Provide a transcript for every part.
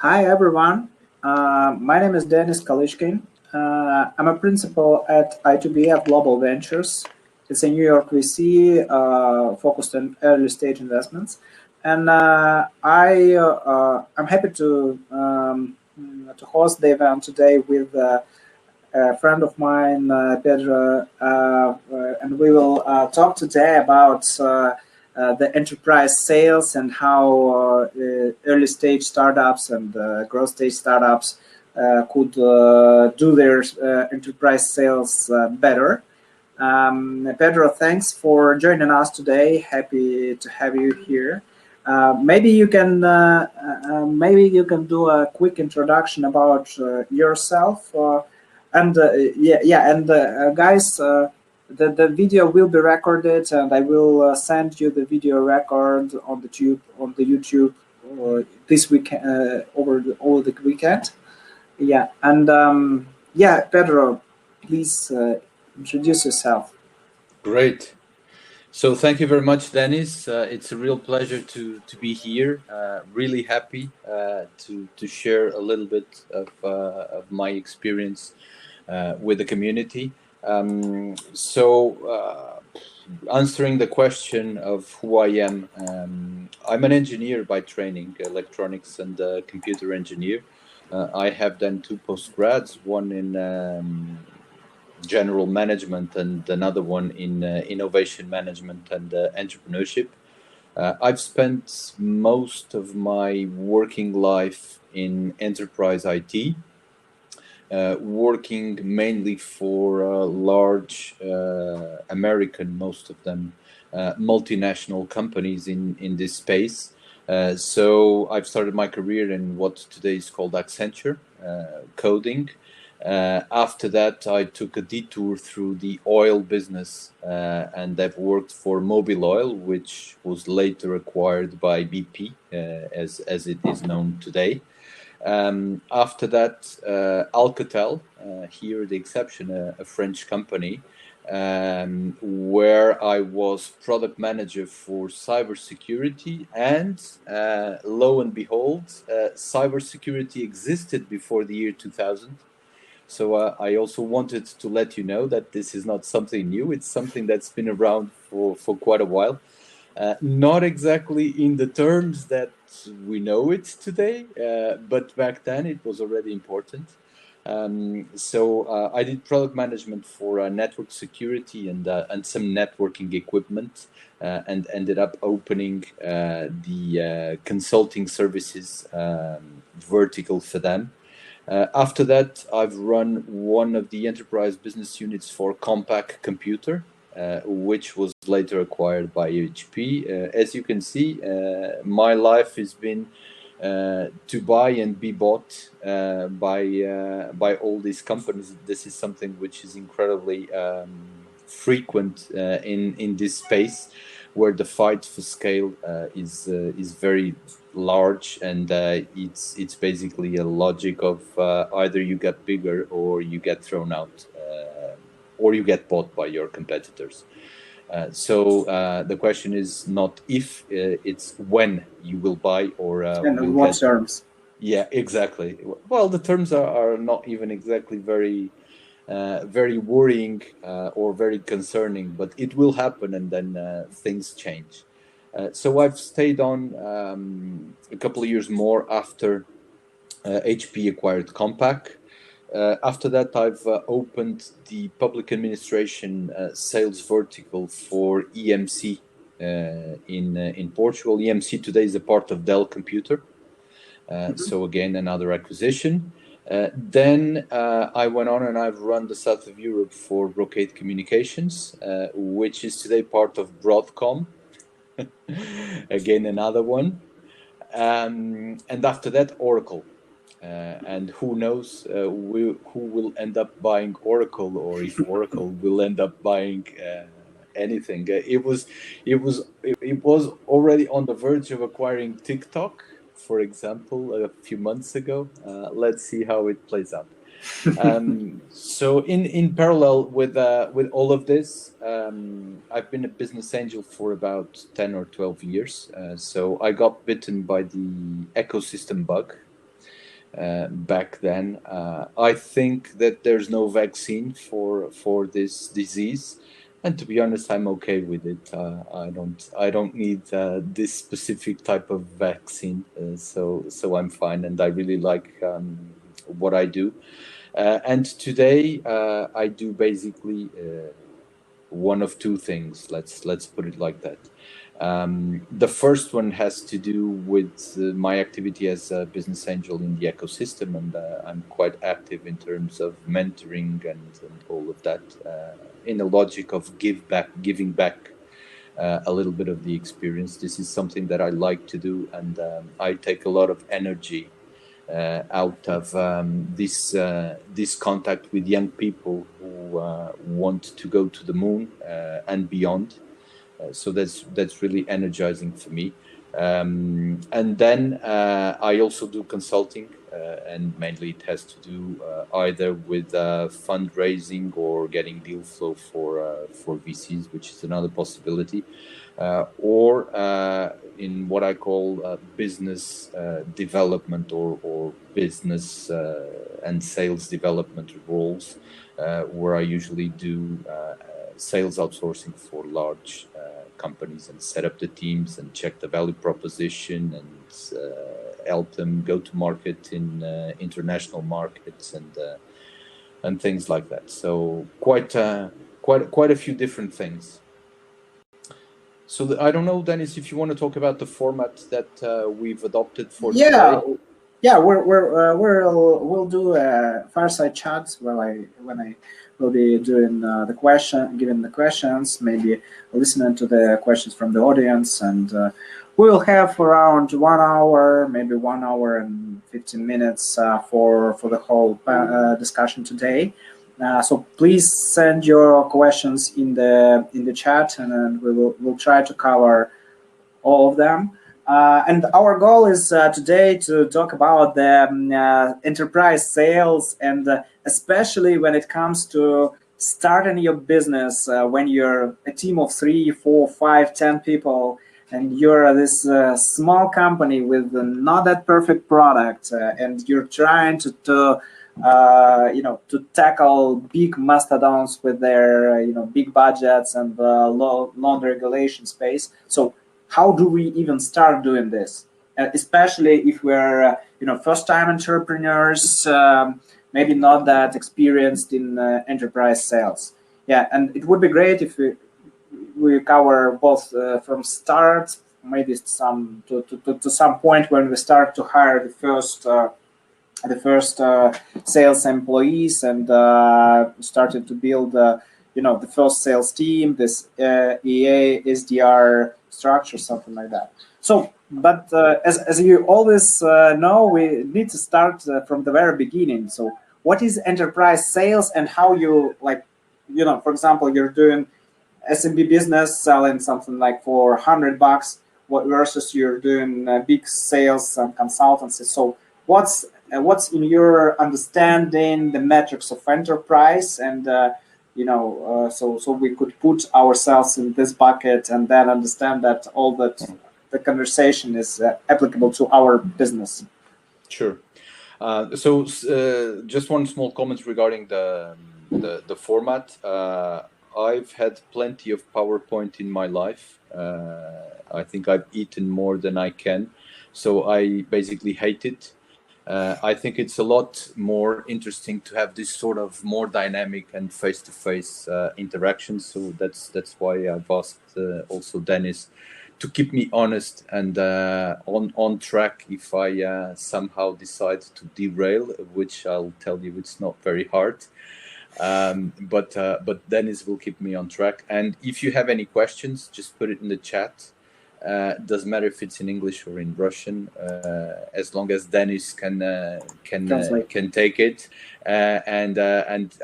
Hi, everyone. My name is Dennis Kalышkин. I'm a principal at I2BF Global Ventures. It's a New York VC focused on early stage investments. And I'm happy to host the event today with a friend of mine, Pedro, and we will talk today about the enterprise sales and how early stage startups and growth stage startups could do their enterprise sales better. Pedro, thanks for joining us today. Happy to have you here. Maybe you can do a quick introduction about yourself. Guys, the video will be recorded, and I will send you the video record on the YouTube this weekend over the weekend. Yeah, and Pedro, please introduce yourself. Great. So thank you very much, Dennis. It's a real pleasure to be here. Really happy to share a little bit of my experience with the community. Answering the question of who I am, I'm an engineer by training, electronics and computer engineer. I have done 2 postgrads, one in general management and another one in innovation management and entrepreneurship. I've spent most of my working life in enterprise IT, working mainly for large American, most of them, multinational companies in this space. So I've started my career in what today is called Accenture, coding. After that, I took a detour through the oil business, and I've worked for Mobil Oil, which was later acquired by BP, as it is known today. After that, Alcatel, here the exception, a French company, where I was product manager for cybersecurity, and lo and behold, cybersecurity existed before the year 2000. So I also wanted to let you know that this is not something new. It's something that's been around for quite a while. Not exactly in the terms that we know it today, but back then it was already important. So I did product management for network security and some networking equipment, and ended up opening the consulting services vertical for them. After that, I've run one of the enterprise business units for Compaq Computer, which was later acquired by HP. As you can see, my life has been to buy and be bought by all these companies. This is something which is incredibly frequent in this space, where the fight for scale is very large, and it's basically a logic of either you get bigger or you get thrown out, or you get bought by your competitors. So the question is not if, it's when you will buy or and on what terms. Yeah, exactly. Well, the terms are not even exactly very worrying or very concerning, but it will happen, and then things change. So I've stayed on a couple of years more after HP acquired Compaq. After that, I've opened the public administration sales vertical for EMC in Portugal. EMC today is a part of Dell Computer. So again, another acquisition. Then I went on and I've run the south of Europe for Brocade Communications, which is today part of Broadcom. Again, another one. And after that, Oracle. And who knows who will end up buying Oracle, or if Oracle will end up buying anything. It was already on the verge of acquiring TikTok, for example, a few months ago. Let's see how it plays out. So in parallel with all of this, I've been a business angel for about 10 or 12 years. So I got bitten by the ecosystem bug. back then. I think that there's no vaccine for this disease, and to be honest, I'm okay with it. I don't need this specific type of vaccine, so I'm fine, and I really like what I do. And today I do basically one of two things. Let's put it like that. The first one has to do with my activity as a business angel in the ecosystem, and I'm quite active in terms of mentoring and all of that, in a logic of giving back a little bit of the experience. This is something that I like to do, and I take a lot of energy out of this contact with young people who want to go to the moon and beyond. So that's really energizing for me. And then I also do consulting, and mainly it has to do either with fundraising or getting deal flow for VCs, which is another possibility, or in what I call business development or business and sales development roles, where I usually do sales outsourcing for large companies and set up the teams and check the value proposition and help them go to market in international markets and things like that. So quite a few different things. So I don't know, Dennis, if you want to talk about the format that we've adopted for today. Yeah, we'll do fireside chats when I will be doing giving the questions, maybe listening to the questions from the audience, and we will have around 1 hour, maybe 1 hour and 15 minutes for the whole discussion today. So please send your questions in the chat, and then we'll try to cover all of them. And our goal is today to talk about the enterprise sales, and especially when it comes to starting your business, when you're a team of 3, 4, 5, 10 people, and you're this small company with not that perfect product, and you're trying to tackle big mastodons with their big budgets and long regulation space. So how do we even start doing this? Especially if we're first-time entrepreneurs, maybe not that experienced in enterprise sales. Yeah, and it would be great if we cover both from start, maybe to some point when we start to hire the first sales employees and started to build the first sales team, this EA, SDR structure, something like that. So, but as you always know, we need to start from the very beginning. So what is enterprise sales, and how you, for example, you're doing SMB business, selling something like for $100 versus you're doing big sales and consultancy. So what's in your understanding the metrics of enterprise, and so we could put ourselves in this bucket and then understand that all that the conversation is applicable to our business. Sure. So just one small comment regarding the format. I've had plenty of PowerPoint in my life. I think I've eaten more than I can, so I basically hate it. I think it's a lot more interesting to have this sort of more dynamic and face-to-face interaction. So that's why I've asked also Dennis to keep me honest and on track if I somehow decide to derail, which I'll tell you it's not very hard. But Dennis will keep me on track. And if you have any questions, just put it in the chat. Doesn't matter if it's in English or in Russian, as long as Dennis can take it, and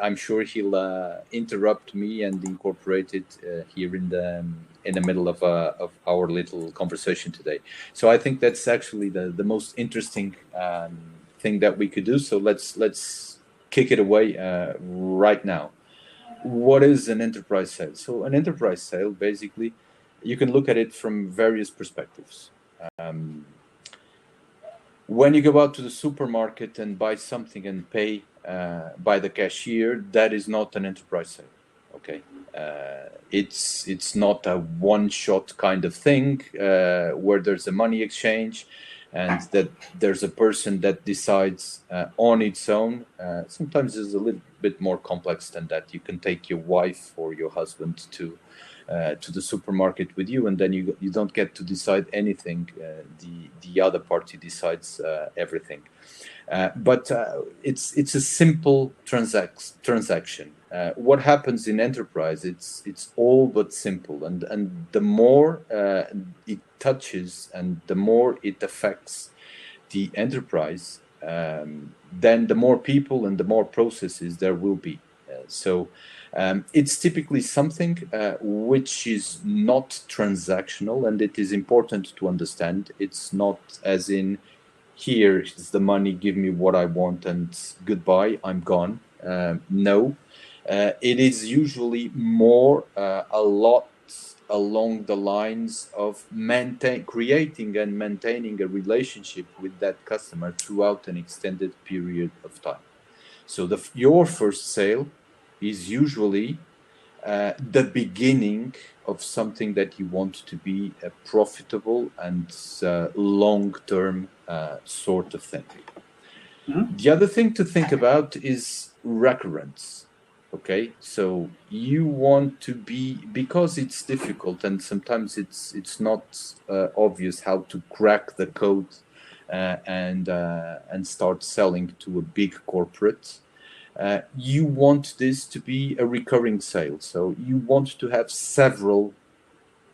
I'm sure he'll interrupt me and incorporate it here in the middle of our little conversation today. So I think that's actually the most interesting thing that we could do. So let's kick it away right now. What is an enterprise sale? So an enterprise sale, basically, you can look at it from various perspectives. When you go out to the supermarket and buy something and pay by the cashier, that is not an enterprise sale. Okay, it's not a one-shot kind of thing where there's a money exchange and that there's a person that decides on its own. Sometimes it's a little bit more complex than that. You can take your wife or your husband to the supermarket with you, and then you don't get to decide anything. The other party decides everything. But it's a simple transaction. What happens in enterprise? It's all but simple, and the more it touches and the more it affects the enterprise, then the more people and the more processes there will be. So it's typically something which is not transactional, and it is important to understand. It's not as in, here is the money, give me what I want, and goodbye, I'm gone. No, it is usually more a lot along the lines of creating and maintaining a relationship with that customer throughout an extended period of time. So your first sale is usually the beginning of something that you want to be a profitable and long-term sort of thing. Mm-hmm. The other thing to think about is recurrence. Okay, so you want to be, because it's difficult and sometimes it's not obvious how to crack the code and start selling to a big corporate. You want this to be a recurring sale. So you want to have several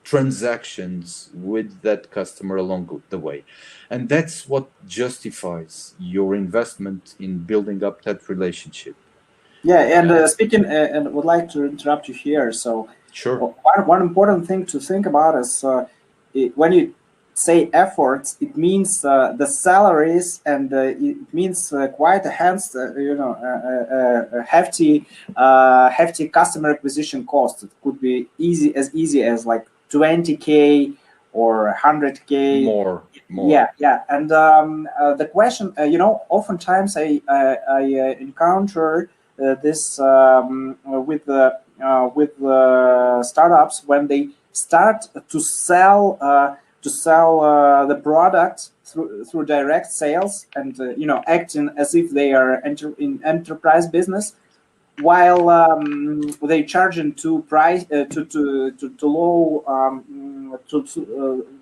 transactions with that customer along the way. And that's what justifies your investment in building up that relationship. Yeah, and speaking, and would like to interrupt you here. So sure. One important thing to think about is when you say efforts, it means the salaries, and it means quite a hefty customer acquisition cost. It could be easy as like 20K or 100K. More. Yeah. And the question, oftentimes I encounter this with the startups when they start to sell the product through direct sales and acting as if they are in enterprise business, while they charge into price to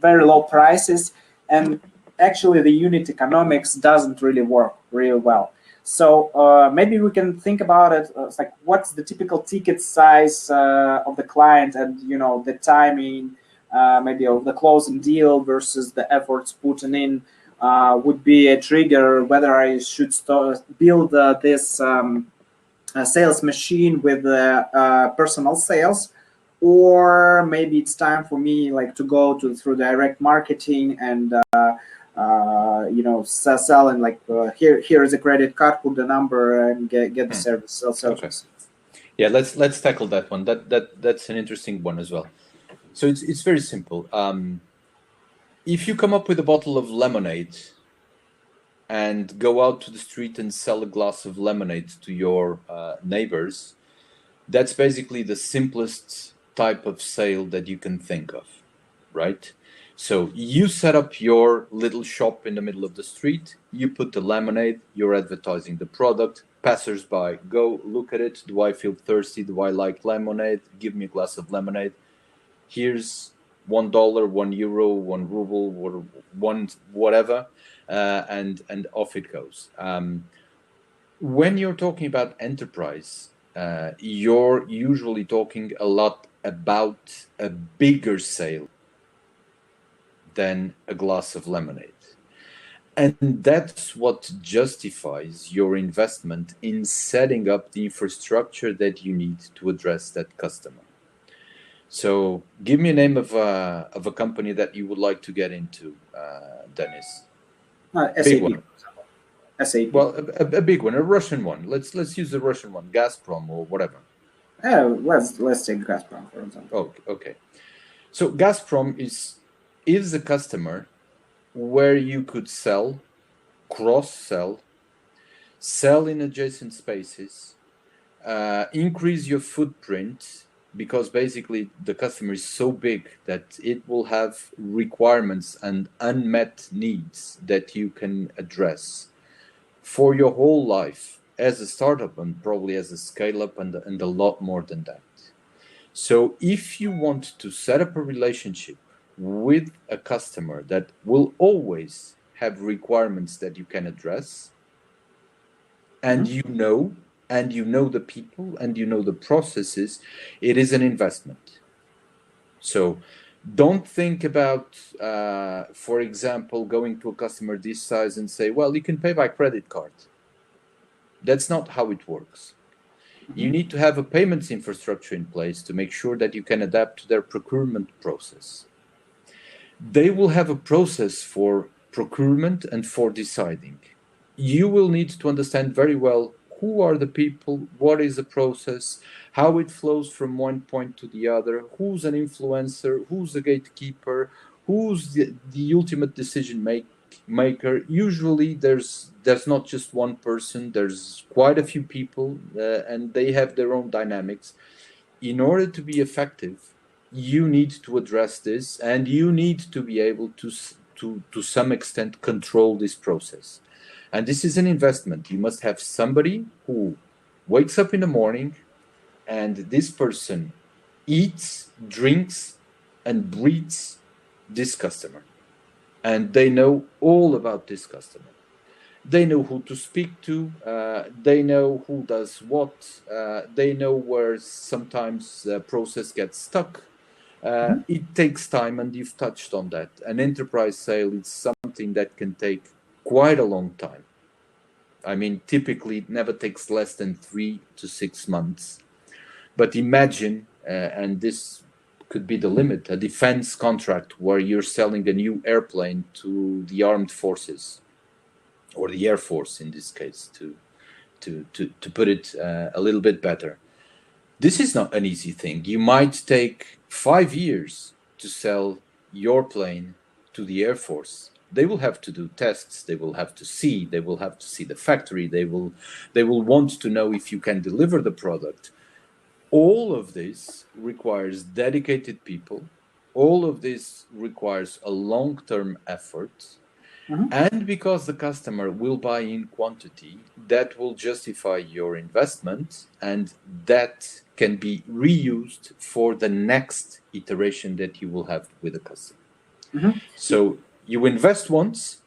very low prices, and actually the unit economics doesn't really work real well. So maybe we can think about it like what's the typical ticket size of the client, and the timing maybe of the closing deal versus the efforts put in would be a trigger whether I should build this sales machine with personal sales, or maybe it's time for me like to go through direct marketing and selling like here is a credit card, put the number and get the service. Okay. Yeah, let's tackle that one. That's an interesting one as well. So it's very simple. If you come up with a bottle of lemonade and go out to the street and sell a glass of lemonade to your neighbors, that's basically the simplest type of sale that you can think of, right? So you set up your little shop in the middle of the street, you put the lemonade, you're advertising the product, passers-by go look at it. Do I feel thirsty? Do I like lemonade? Give me a glass of lemonade. Here's $1, €1, 1 ruble, or one whatever, and off it goes. When you're talking about enterprise, you're usually talking a lot about a bigger sale than a glass of lemonade. And that's what justifies your investment in setting up the infrastructure that you need to address that customer. So give me a name of a company that you would like to get into, Dennis. Big one. SAP. Well, a big one, a Russian one. Let's use the Russian one, Gazprom or whatever. Let's take Gazprom, for example. Okay. So Gazprom is a customer where you could sell cross-sell, sell in adjacent spaces, increase your footprint, because basically the customer is so big that it will have requirements and unmet needs that you can address for your whole life as a startup and probably as a scale-up and a lot more than that. So if you want to set up a relationship with a customer that will always have requirements that you can address, and you know the people and you know the processes, it is an investment. So don't think about, for example, going to a customer this size and say, well, you can pay by credit card. That's not how it works. You need to have a payments infrastructure in place to make sure that you can adapt to their procurement process. They will have a process for procurement and for deciding. You will need to understand very well who are the people, what is the process, how it flows from one point to the other, who's an influencer, who's the gatekeeper, who's the ultimate decision maker. Usually there's not just one person, there's quite a few people, and they have their own dynamics. In order to be effective, you need to address this, and you need to be able to some extent control this process. And this is an investment. You must have somebody who wakes up in the morning, and this person eats, drinks, and breathes this customer. And they know all about this customer. They know who to speak to. They know who does what. They know where sometimes the process gets stuck. It takes time, and you've touched on that. An enterprise sale is something that can take quite a long time. I mean, typically it never takes less than 3 to 6 months. But imagine, and this could be the limit, a defense contract where you're selling a new airplane to the armed forces, or the Air Force in this case, to put it a little bit better. This is not an easy thing. You might take 5 years to sell your plane to the Air Force. They will have to do tests. They will have to see the factory. They will want to know if you can deliver the product. All of this requires dedicated people. All of this requires a long-term effort. And because the customer will buy in quantity, that will justify your investment, and that can be reused for the next iteration that you will have with the customer. So you invest once,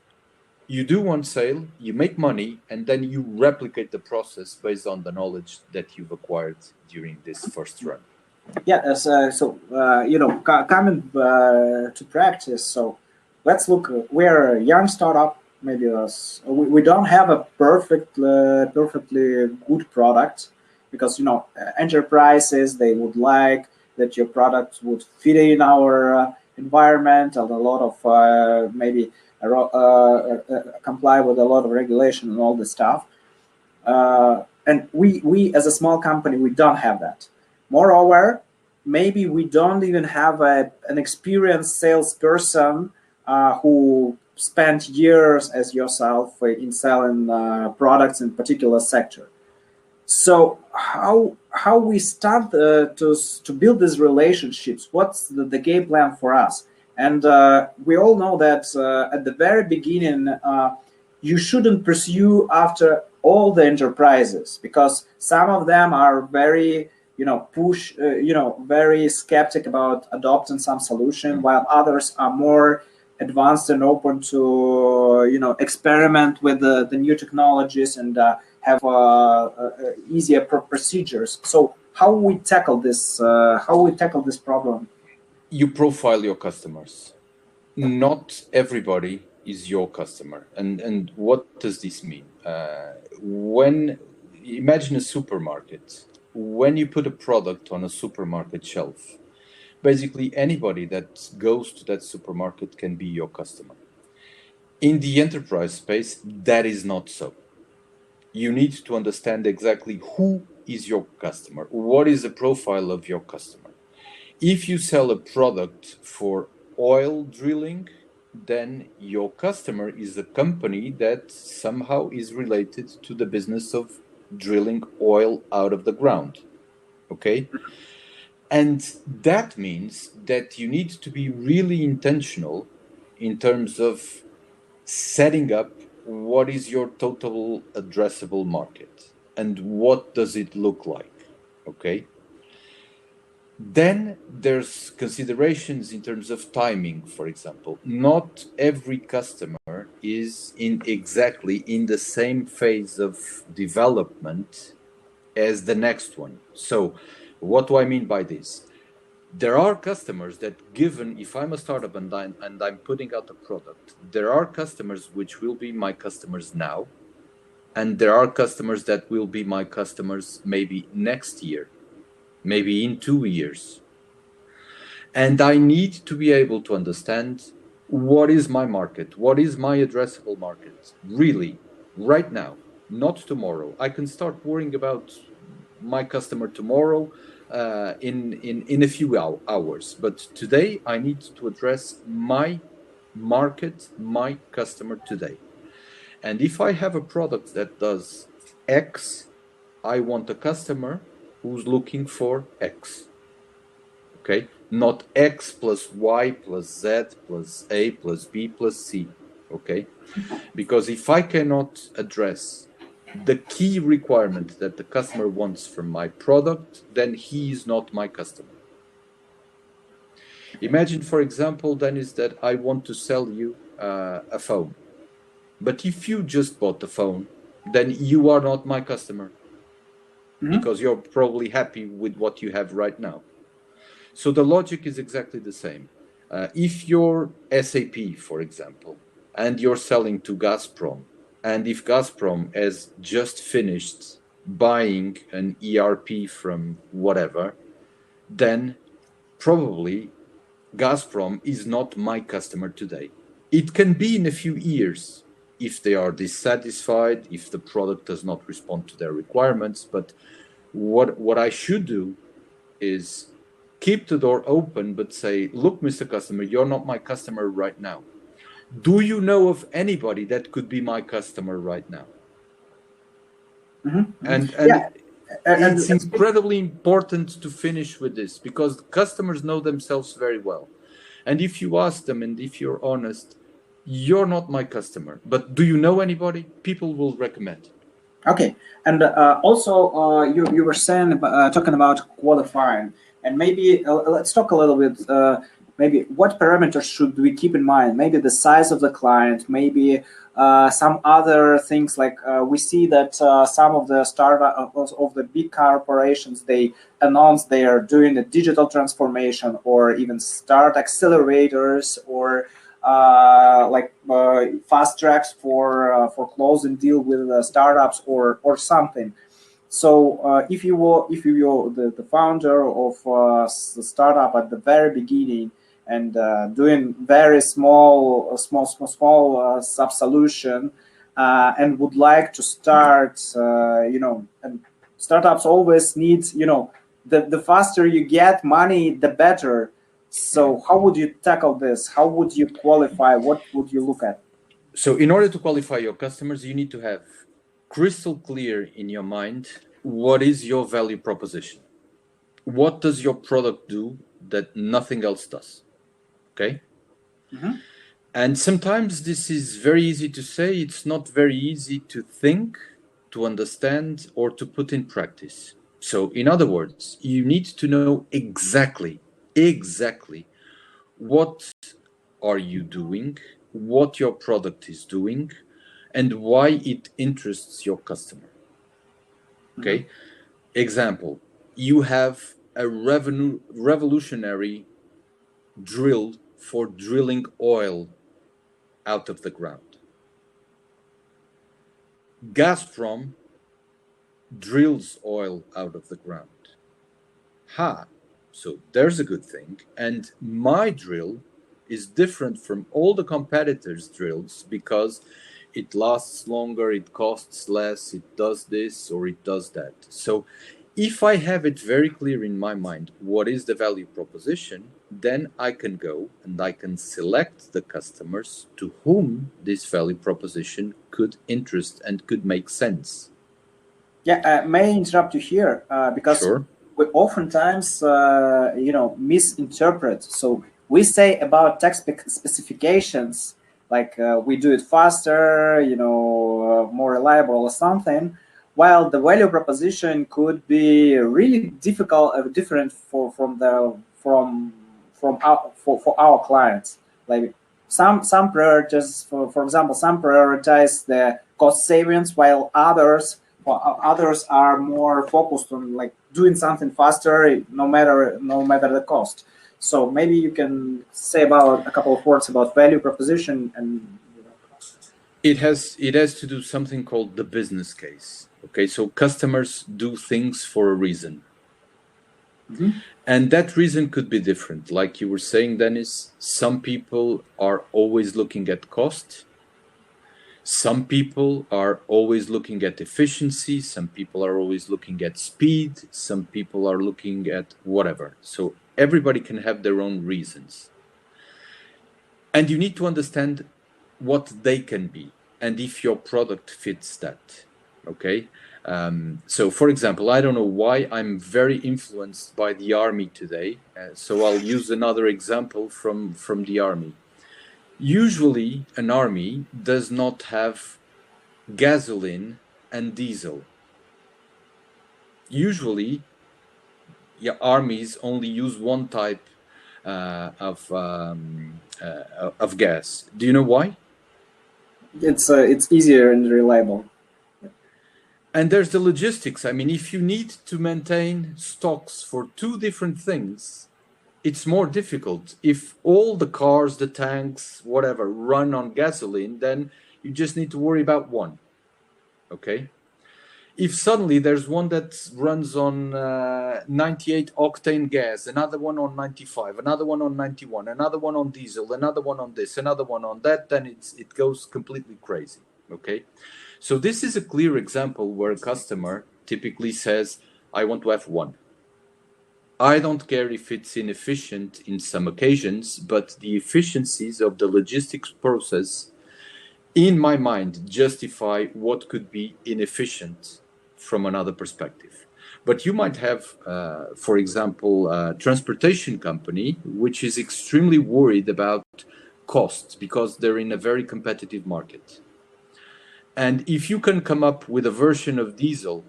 you do one sale, you make money, and then you replicate the process based on the knowledge that you've acquired during this first run. Yeah, coming to practice. So let's look. We're a young startup. Maybe we don't have a perfectly good product, because enterprises, they would like that your product would fit in our environment, and a lot of maybe comply with a lot of regulation and all this stuff. And we as a small company, we don't have that. Moreover, maybe we don't even have an experienced salesperson who spent years as yourself in selling products in particular sector. So how we start to build these relationships? What's the game plan for us? And we all know that at the very beginning, you shouldn't pursue after all the enterprises, because some of them are very very skeptic about adopting some solution, while others are more advanced and open to experiment with the new technologies and have easier procedures. So how we tackle this problem? You profile your customers. Not everybody is your customer. And what does this mean? Imagine a supermarket. When you put a product on a supermarket shelf, basically anybody that goes to that supermarket can be your customer. In the enterprise space, that is not so. You need to understand exactly who is your customer. What is the profile of your customer? If you sell a product for oil drilling, then your customer is a company that somehow is related to the business of drilling oil out of the ground. Okay? And that means that you need to be really intentional in terms of setting up what is your total addressable market and what does it look like. Okay? Then there's considerations in terms of timing, for example. Not every customer is exactly in the same phase of development as the next one. So what do I mean by this? There are customers that, given if I'm a startup and I'm putting out a product, there are customers which will be my customers now, and there are customers that will be my customers maybe next year, maybe in 2 years. And I need to be able to understand what is my market, what is my addressable market, really, right now, not tomorrow. I can start worrying about my customer tomorrow in a few hours, but today I need to address my market, my customer today. And if I have a product that does X, I want a customer who's looking for X. Okay, not X plus Y plus Z plus A plus B plus C. Okay, because if I cannot address the key requirement that the customer wants from my product, then he is not my customer. Imagine, for example, Dennis, that I want to sell you a phone. But if you just bought the phone, then you are not my customer, because you're probably happy with what you have right now. So the logic is exactly the same. If you're SAP, for example, and you're selling to Gazprom, and if Gazprom has just finished buying an ERP from whatever, then probably Gazprom is not my customer today. It can be in a few years if they are dissatisfied, if the product does not respond to their requirements. But what I should do is keep the door open, but say, look, Mr. Customer, you're not my customer right now. Do you know of anybody that could be my customer right now? And it's incredibly important to finish with this, because customers know themselves very well. And if you ask them, and if you're honest, you're not my customer, but do you know anybody? People will recommend. Okay, and also you were saying talking about qualifying, and maybe let's talk a little bit. Maybe what parameters should we keep in mind? Maybe the size of the client, maybe some other things, like we see that some of the startup of the big corporations, they announce they are doing a digital transformation, or even start accelerators, or fast tracks for closing deal with startups or something. So if you were the founder of a startup at the very beginning, and doing very small sub solution, and would like to start, and startups always need, the faster you get money, the better. So how would you tackle this? How would you qualify? What would you look at? So in order to qualify your customers, you need to have crystal clear in your mind, what is your value proposition? What does your product do that nothing else does? Okay. And sometimes this is very easy to say. It's not very easy to think, to understand, or to put in practice. So in other words, you need to know exactly what are you doing, what your product is doing, and why it interests your customer. Okay. Example, you have a revolutionary drill for drilling oil out of the ground. Gazprom drills oil out of the ground. So there's a good thing. And my drill is different from all the competitors' drills because it lasts longer, it costs less, it does this or it does that. So if I have it very clear in my mind, what is the value proposition, then I can go and I can select the customers to whom this value proposition could interest and could make sense. Yeah, may I interrupt you here? Because Sure. we oftentimes, misinterpret. So we say about text specifications, like we do it faster, more reliable or something, while the value proposition could be really different for our clients. Like some prioritize, for example, some prioritize the cost savings, while others are more focused on like doing something faster, no matter the cost. So maybe you can say about a couple of words about value proposition and. It has to do something called the business case. Okay, so customers do things for a reason. Mm-hmm. And that reason could be different. Like you were saying, Dennis, some people are always looking at cost. Some people are always looking at efficiency. Some people are always looking at speed. Some people are looking at whatever. So everybody can have their own reasons. And you need to understand what they can be and if your product fits that. Okay. So, for example, I don't know why I'm very influenced by the army today. So I'll use another example from the army. Usually, an army does not have gasoline and diesel. Usually, armies only use one type of gas. Do you know why? It's easier and reliable. And there's the logistics. I mean, if you need to maintain stocks for two different things, it's more difficult. If all the cars, the tanks, whatever, run on gasoline, then you just need to worry about one. Okay? If suddenly there's one that runs on 98 octane gas, another one on 95, another one on 91, another one on diesel, another one on this, another one on that, then it goes completely crazy. Okay? So this is a clear example where a customer typically says, I want to have one. I don't care if it's inefficient in some occasions, but the efficiencies of the logistics process, in my mind, justify what could be inefficient from another perspective. But you might have, for example, a transportation company, which is extremely worried about costs because they're in a very competitive market. And if you can come up with a version of diesel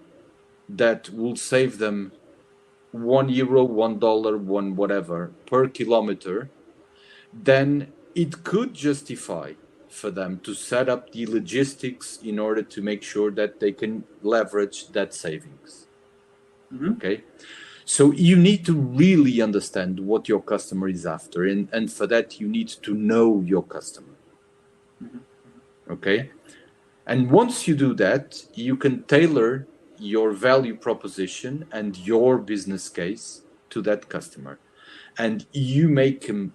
that will save them €1, $1, one whatever per kilometer, then it could justify for them to set up the logistics in order to make sure that they can leverage that savings. Mm-hmm. Okay. So you need to really understand what your customer is after. And for that, you need to know your customer. Mm-hmm. Okay. And once you do that, you can tailor your value proposition and your business case to that customer. And you make him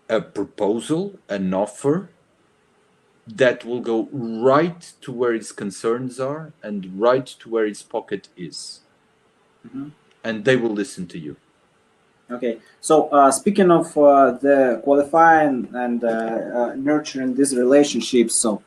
a proposal, an offer that will go right to where his concerns are and right to where his pocket is. Mm-hmm. And they will listen to you. Okay. So speaking of the qualifying and nurturing these relationships, so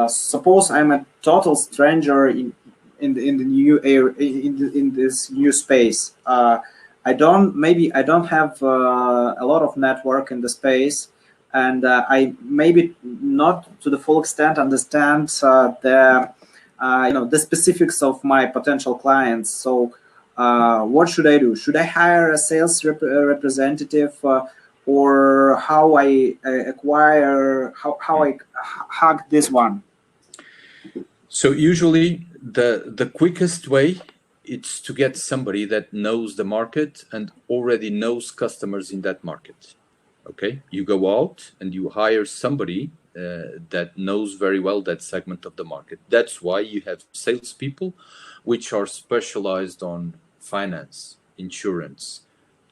suppose I'm a total stranger in the new area, in this new space. I don't have a lot of network in the space, and I maybe not to the full extent understand the specifics of my potential clients. So what should I do? Should I hire a sales representative? Or how I acquire, how I hack this one? So usually the quickest way is to get somebody that knows the market and already knows customers in that market. Okay, you go out and you hire somebody that knows very well that segment of the market. That's why you have salespeople which are specialized on finance, insurance,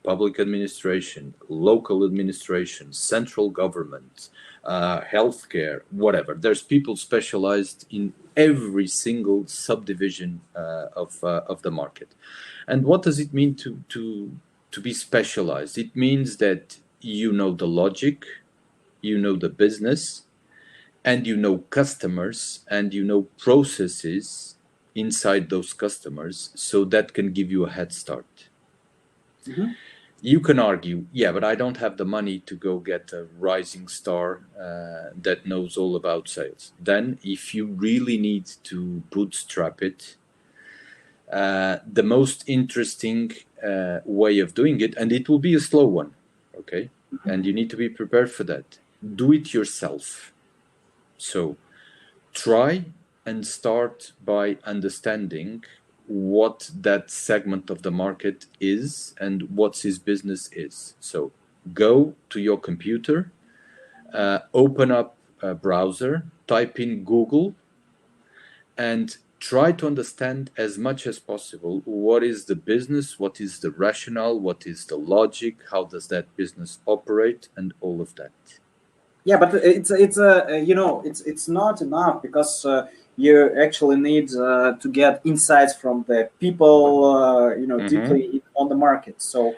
public administration, local administration, central government, healthcare, whatever. There's people specialized in every single subdivision of the market. And what does it mean to to be specialized. It means that you know the logic, you know the business, and you know customers, and you know processes inside those customers, so that can give you a head start. You can argue, yeah, but I don't have the money to go get a rising star that knows all about sales. Then if you really need to bootstrap it, the most interesting way of doing it, and it will be a slow one, okay? And you need to be prepared for that. Do it yourself. So try and start by understanding what that segment of the market is and what his business is. So go to your computer, open up a browser, type in Google, and try to understand as much as possible what is the business, what is the rationale, what is the logic, how does that business operate, and all of that. Yeah, but it's not enough, because you actually need to get insights from the people, deeply on the market. So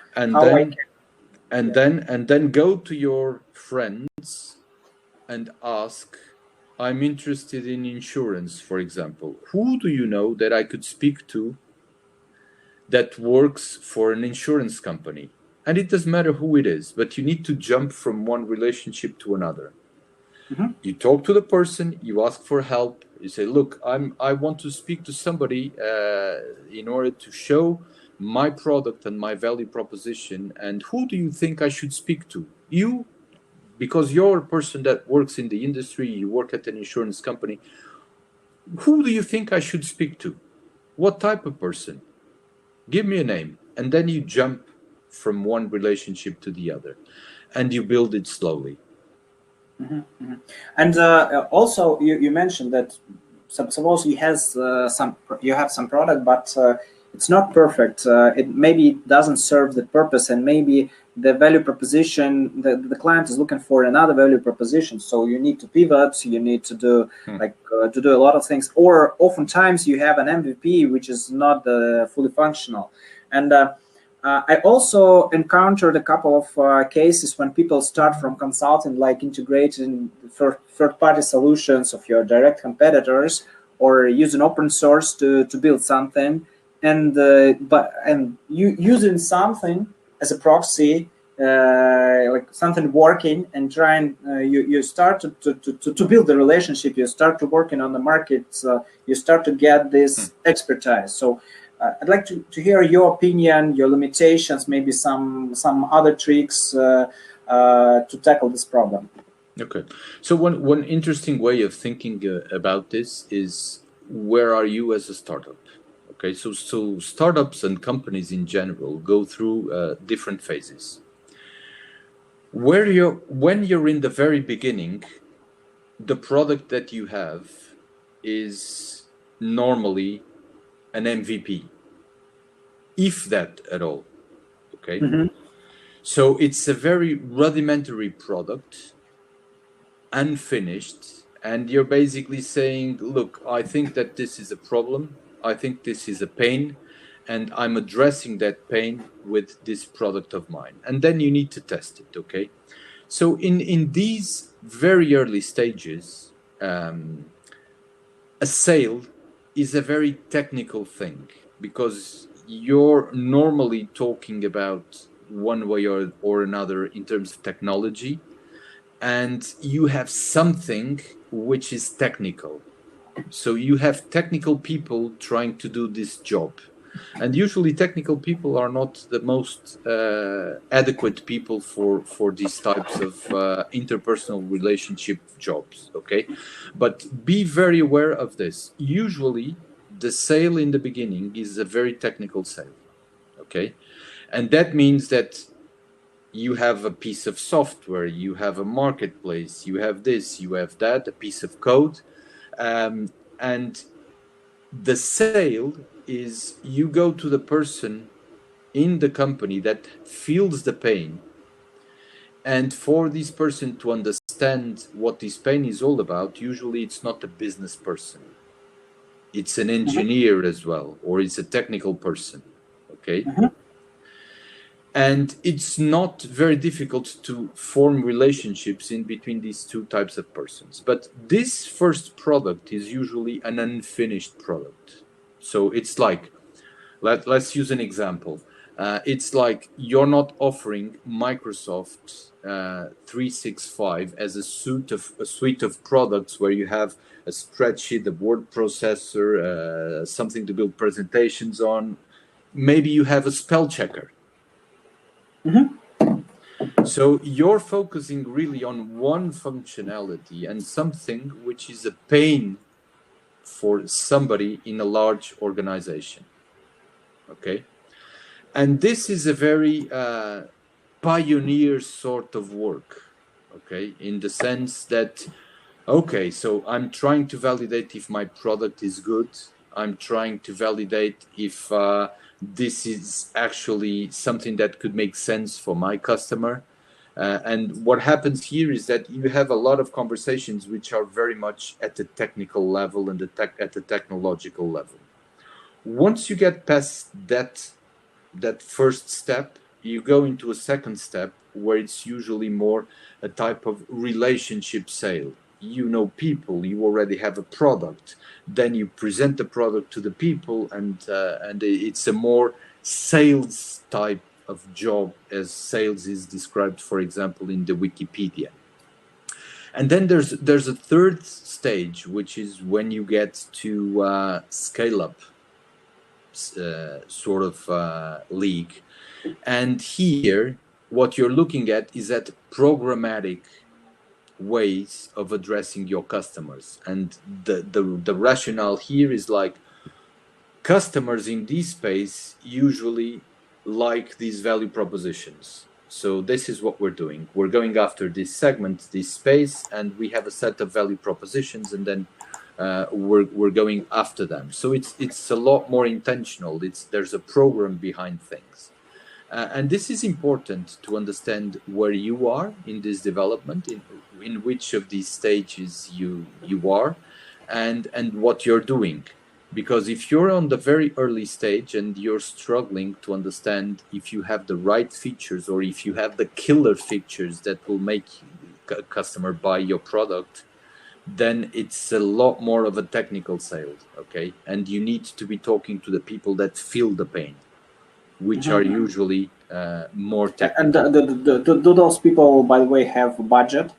then go to your friends and ask, I'm interested in insurance, for example. Who do you know that I could speak to that works for an insurance company? And it doesn't matter who it is, but you need to jump from one relationship to another. You talk to the person, you ask for help, you say, look, I want to speak to somebody in order to show my product and my value proposition, and who do you think I should speak to? You, because you're a person that works in the industry, you work at an insurance company, who do you think I should speak to? What type of person? Give me a name. And then you jump from one relationship to the other, and you build it slowly. And also, you mentioned that suppose you have some product, but it's not perfect. It maybe doesn't serve the purpose, and maybe the value proposition, the client is looking for another value proposition. So you need to pivot. You need to do to do a lot of things. Or oftentimes you have an MVP which is not fully functional. And I also encountered a couple of cases when people start from consulting, like integrating third-party solutions of your direct competitors, or using open source to build something, and using something as a proxy, like something working, and trying you start to build the relationship. You start to working on the market. You start to get this expertise. So I'd like to hear your opinion, your limitations, maybe some other tricks to tackle this problem. Okay, so one interesting way of thinking about this is, where are you as a startup? Okay, so startups and companies in general go through different phases. When you're in the very beginning, the product that you have is normally an MVP, if that at all. Okay, so it's a very rudimentary product, unfinished, and you're basically saying, look, I think that this is a problem, I think this is a pain, and I'm addressing that pain with this product of mine. And then you need to test it. Okay, so in these very early stages, a sale is a very technical thing, because you're normally talking about one way or another in terms of technology, and you have something which is technical. So you have technical people trying to do this job, and usually technical people are not the most adequate people for these types of interpersonal relationship jobs. Okay, but be very aware of this. Usually the sale in the beginning is a very technical sale. Okay, and that means that you have a piece of software, you have a marketplace, you have this, you have that, a piece of code, and the sale is, you go to the person in the company that feels the pain, and for this person to understand what this pain is all about, usually it's not a business person, it's an engineer as well, or it's a technical person. Okay, And it's not very difficult to form relationships in between these two types of persons. But this first product is usually an unfinished product. So it's like, let's use an example. It's like you're not offering Microsoft 365 as a suite of products where you have a spreadsheet, a word processor, something to build presentations on. Maybe you have a spell checker. So you're focusing really on one functionality and something which is a pain for somebody in a large organization. Okay. And this is a very pioneer sort of work. Okay. In the sense that, okay, so I'm trying to validate if my product is good. I'm trying to validate if this is actually something that could make sense for my customer. And what happens here is that you have a lot of conversations which are very much at the technical level and at the technological level. Once you get past that first step, you go into a second step where it's usually more a type of relationship sale. You know people, you already have a product, then you present the product to the people, and it's a more sales type of job, as sales is described, for example, in the Wikipedia. And then there's a third stage, which is when you get to scale up sort of league. And here, what you're looking at is at programmatic ways of addressing your customers. And the rationale here is like, customers in this space usually like these value propositions. So this is what we're doing. We're going after this segment, this space, and we have a set of value propositions, and then we're going after them. So it's a lot more intentional. There's a program behind things. And this is important to understand where you are in this development, in which of these stages you are, and what you're doing. Because if you're on the very early stage and you're struggling to understand if you have the right features or if you have the killer features that will make a customer buy your product, then it's a lot more of a technical sale, okay? And you need to be talking to the people that feel the pain, which are usually more technical. And do those people, by the way, have a budget?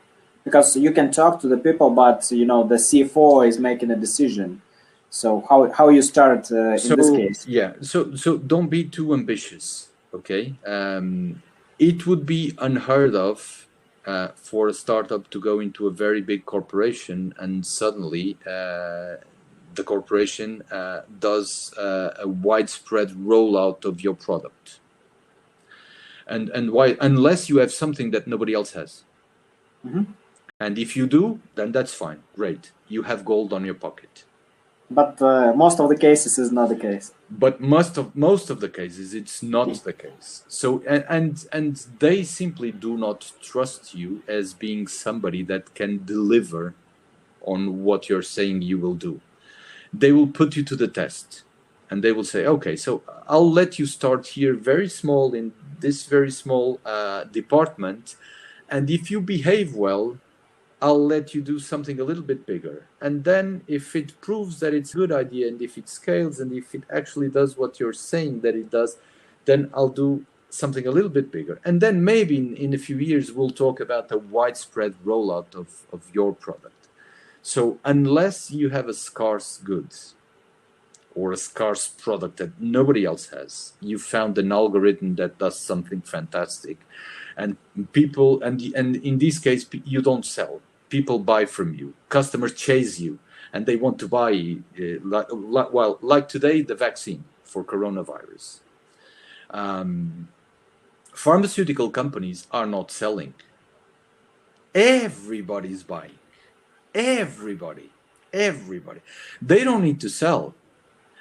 Because you can talk to the people, but you know the CFO is making a decision. So how you start in this case? Yeah, so don't be too ambitious, okay? It would be unheard of for a startup to go into a very big corporation and suddenly the corporation does a widespread rollout of your product. And why? Unless you have something that nobody else has. And if you do, then that's fine, great. You have gold on your pocket. But most of the cases is not the case. But most of the cases, it's not the case. So and they simply do not trust you as being somebody that can deliver on what you're saying you will do. They will put you to the test, and they will say, okay, so I'll let you start here very small in this very small department, and if you behave well, I'll let you do something a little bit bigger. And then if it proves that it's a good idea, and if it scales, and if it actually does what you're saying that it does, then I'll do something a little bit bigger. And then maybe in a few years, we'll talk about the widespread rollout of your product. So unless you have a scarce goods or a scarce product that nobody else has, you found an algorithm that does something fantastic, and people, and in this case, you don't sell. People buy from you. Customers chase you, and they want to buy. Like today, the vaccine for coronavirus. Pharmaceutical companies are not selling. Everybody's buying. Everybody. They don't need to sell.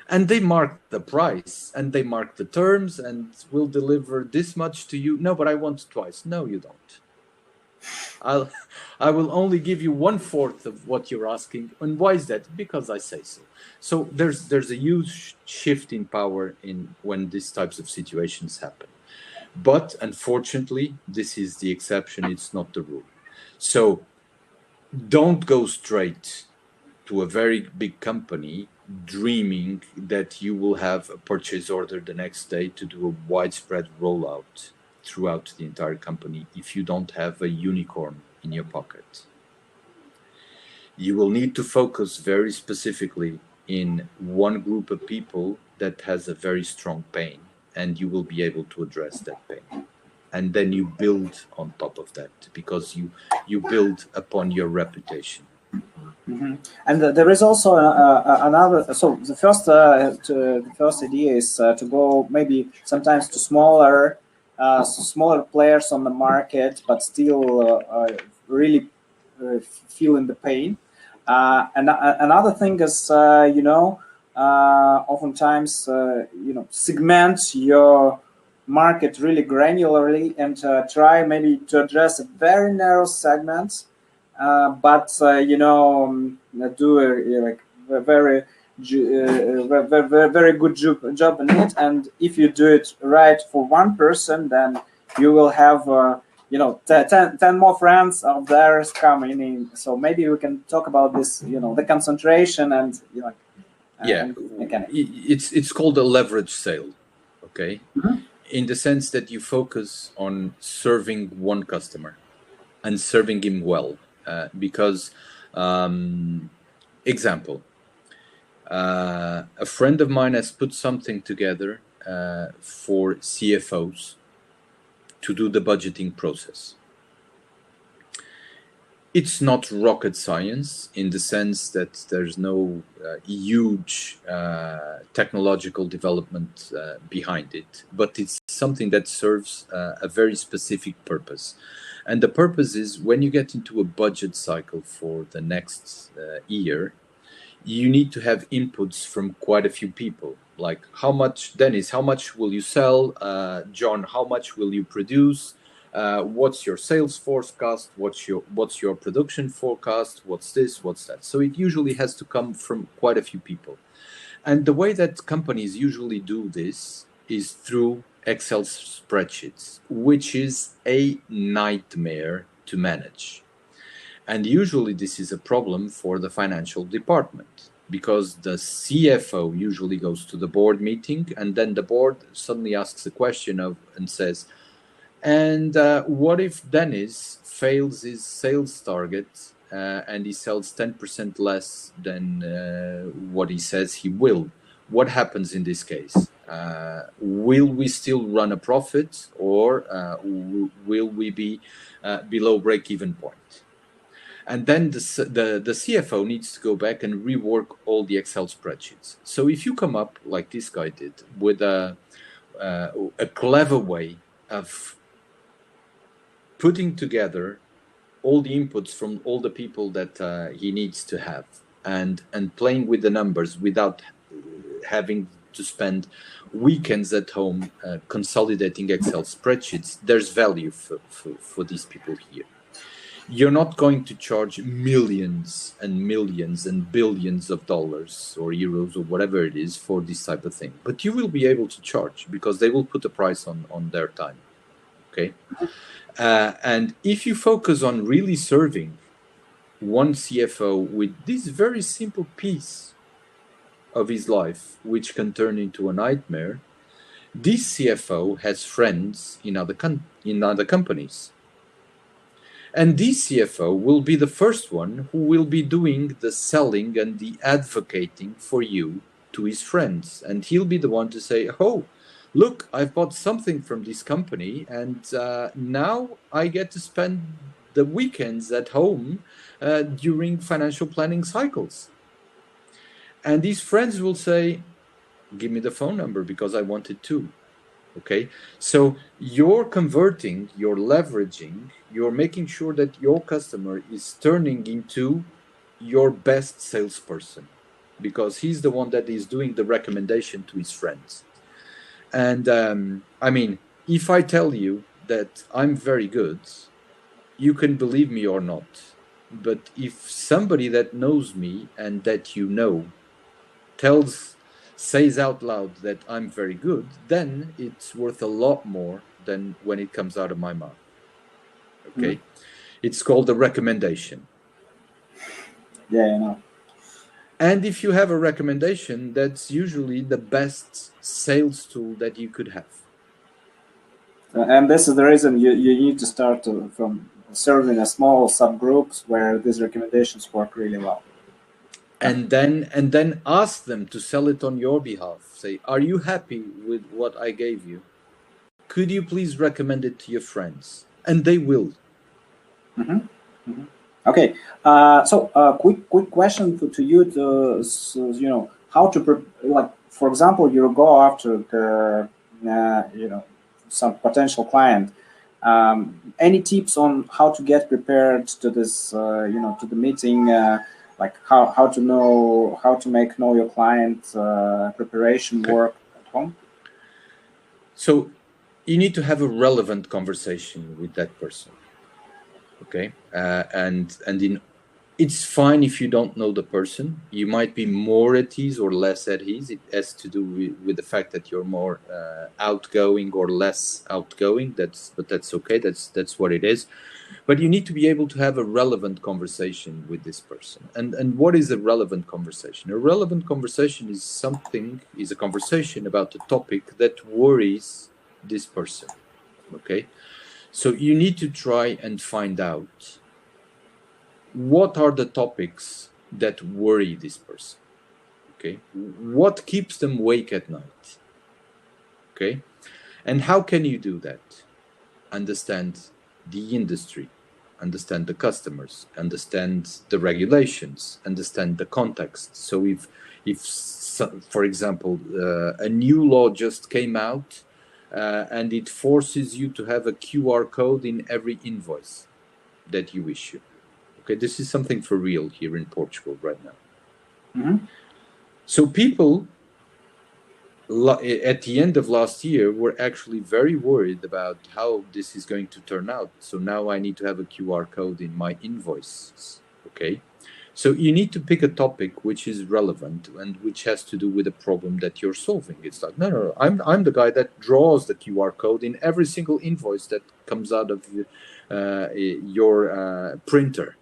And they mark the price, and they mark the terms, and we'll deliver this much to you. No, but I want twice. No, you don't. I will only give you 1/4 of what you're asking. And why is that? Because I say so. So there's a huge shift in power when these types of situations happen. But unfortunately, this is the exception, it's not the rule. So don't go straight to a very big company dreaming that you will have a purchase order the next day to do a widespread rollout throughout the entire company if you don't have a unicorn in your pocket. You will need to focus very specifically in one group of people that has a very strong pain, and you will be able to address that pain. And then you build on top of that, because you build upon your reputation. Mm-hmm. And there is also another. So the first idea is to go maybe sometimes to smaller players on the market, but still really feeling the pain. And another thing is, oftentimes, segment your market really granularly and try maybe to address a very narrow segment, but do a very good job in it. And if you do it right for one person, then you will have 10 more friends of theirs coming in. So maybe we can talk about this, the concentration and it's called a leverage sale, okay? Mm-hmm. In the sense that you focus on serving one customer and serving him well, because example, a friend of mine has put something together for CFOs to do the budgeting process. It's not rocket science in the sense that there's no huge technological development behind it, but it's something that serves a very specific purpose. And the purpose is, when you get into a budget cycle for the next year, you need to have inputs from quite a few people. Like, how much, Dennis, how much will you sell? John, how much will you produce? What's your sales forecast? What's your production forecast? What's this? What's that? So it usually has to come from quite a few people. And the way that companies usually do this is through Excel spreadsheets, which is a nightmare to manage. And usually this is a problem for the financial department, because the CFO usually goes to the board meeting, and then the board suddenly asks a question and says, and what if Dennis fails his sales target and he sells 10% less than what he says he will? What happens in this case? Will we still run a profit, or will we be below break-even point? And then the CFO needs to go back and rework all the Excel spreadsheets. So if you come up, like this guy did, with a clever way of putting together all the inputs from all the people that he needs to have, and playing with the numbers without having to spend weekends at home consolidating Excel spreadsheets, there's value for these people here. You're not going to charge millions and millions and billions of dollars or euros or whatever it is for this type of thing, but you will be able to charge, because they will put a price on their time. Okay. And if you focus on really serving one CFO with this very simple piece of his life, which can turn into a nightmare, this CFO has friends in other companies. And this CFO will be the first one who will be doing the selling and the advocating for you to his friends. And he'll be the one to say, oh, look, I've bought something from this company, and now I get to spend the weekends at home during financial planning cycles. And these friends will say, give me the phone number because I want it too. Okay, so you're converting, you're leveraging, you're making sure that your customer is turning into your best salesperson, because he's the one that is doing the recommendation to his friends. And I mean, if I tell you that I'm very good, you can believe me or not. But if somebody that knows me and that you know tells says out loud that I'm very good, then it's worth a lot more than when it comes out of my mouth. Okay, it's called a recommendation. Yeah, I know. And if you have a recommendation, that's usually the best sales tool that you could have. And this is the reason you need to start from serving a small subgroups where these recommendations work really well. And then ask them to sell it on your behalf. Say, are you happy with what I gave you? Could you please recommend it to your friends? And they will. Okay, so quick question to you to how to like, for example, you go after the some potential client. Any tips on how to get prepared to this to the meeting, like how to make know your client preparation work at home? So you need to have a relevant conversation with that person. Okay, it's fine if you don't know the person. You might be more at ease or less at ease. It has to do with the fact that you're more outgoing or less outgoing. But that's okay. That's what it is. But you need to be able to have a relevant conversation with this person. And what is a relevant conversation? A relevant conversation is a conversation about a topic that worries this person. Okay. So you need to try and find out what are the topics that worry this person. Okay, what keeps them awake at night. Okay, and how can you do that? Understand the industry, understand the customers, understand the regulations, understand the context. So if for example a new law just came out and it forces you to have a QR code in every invoice that you issue. Okay, this is something for real here in Portugal right now. So people at the end of last year were actually very worried about how this is going to turn out. So now I need to have a QR code in my invoices. Okay, so you need to pick a topic which is relevant and which has to do with a problem that you're solving. It's like, no, I'm the guy that draws the QR code in every single invoice that comes out of your printer.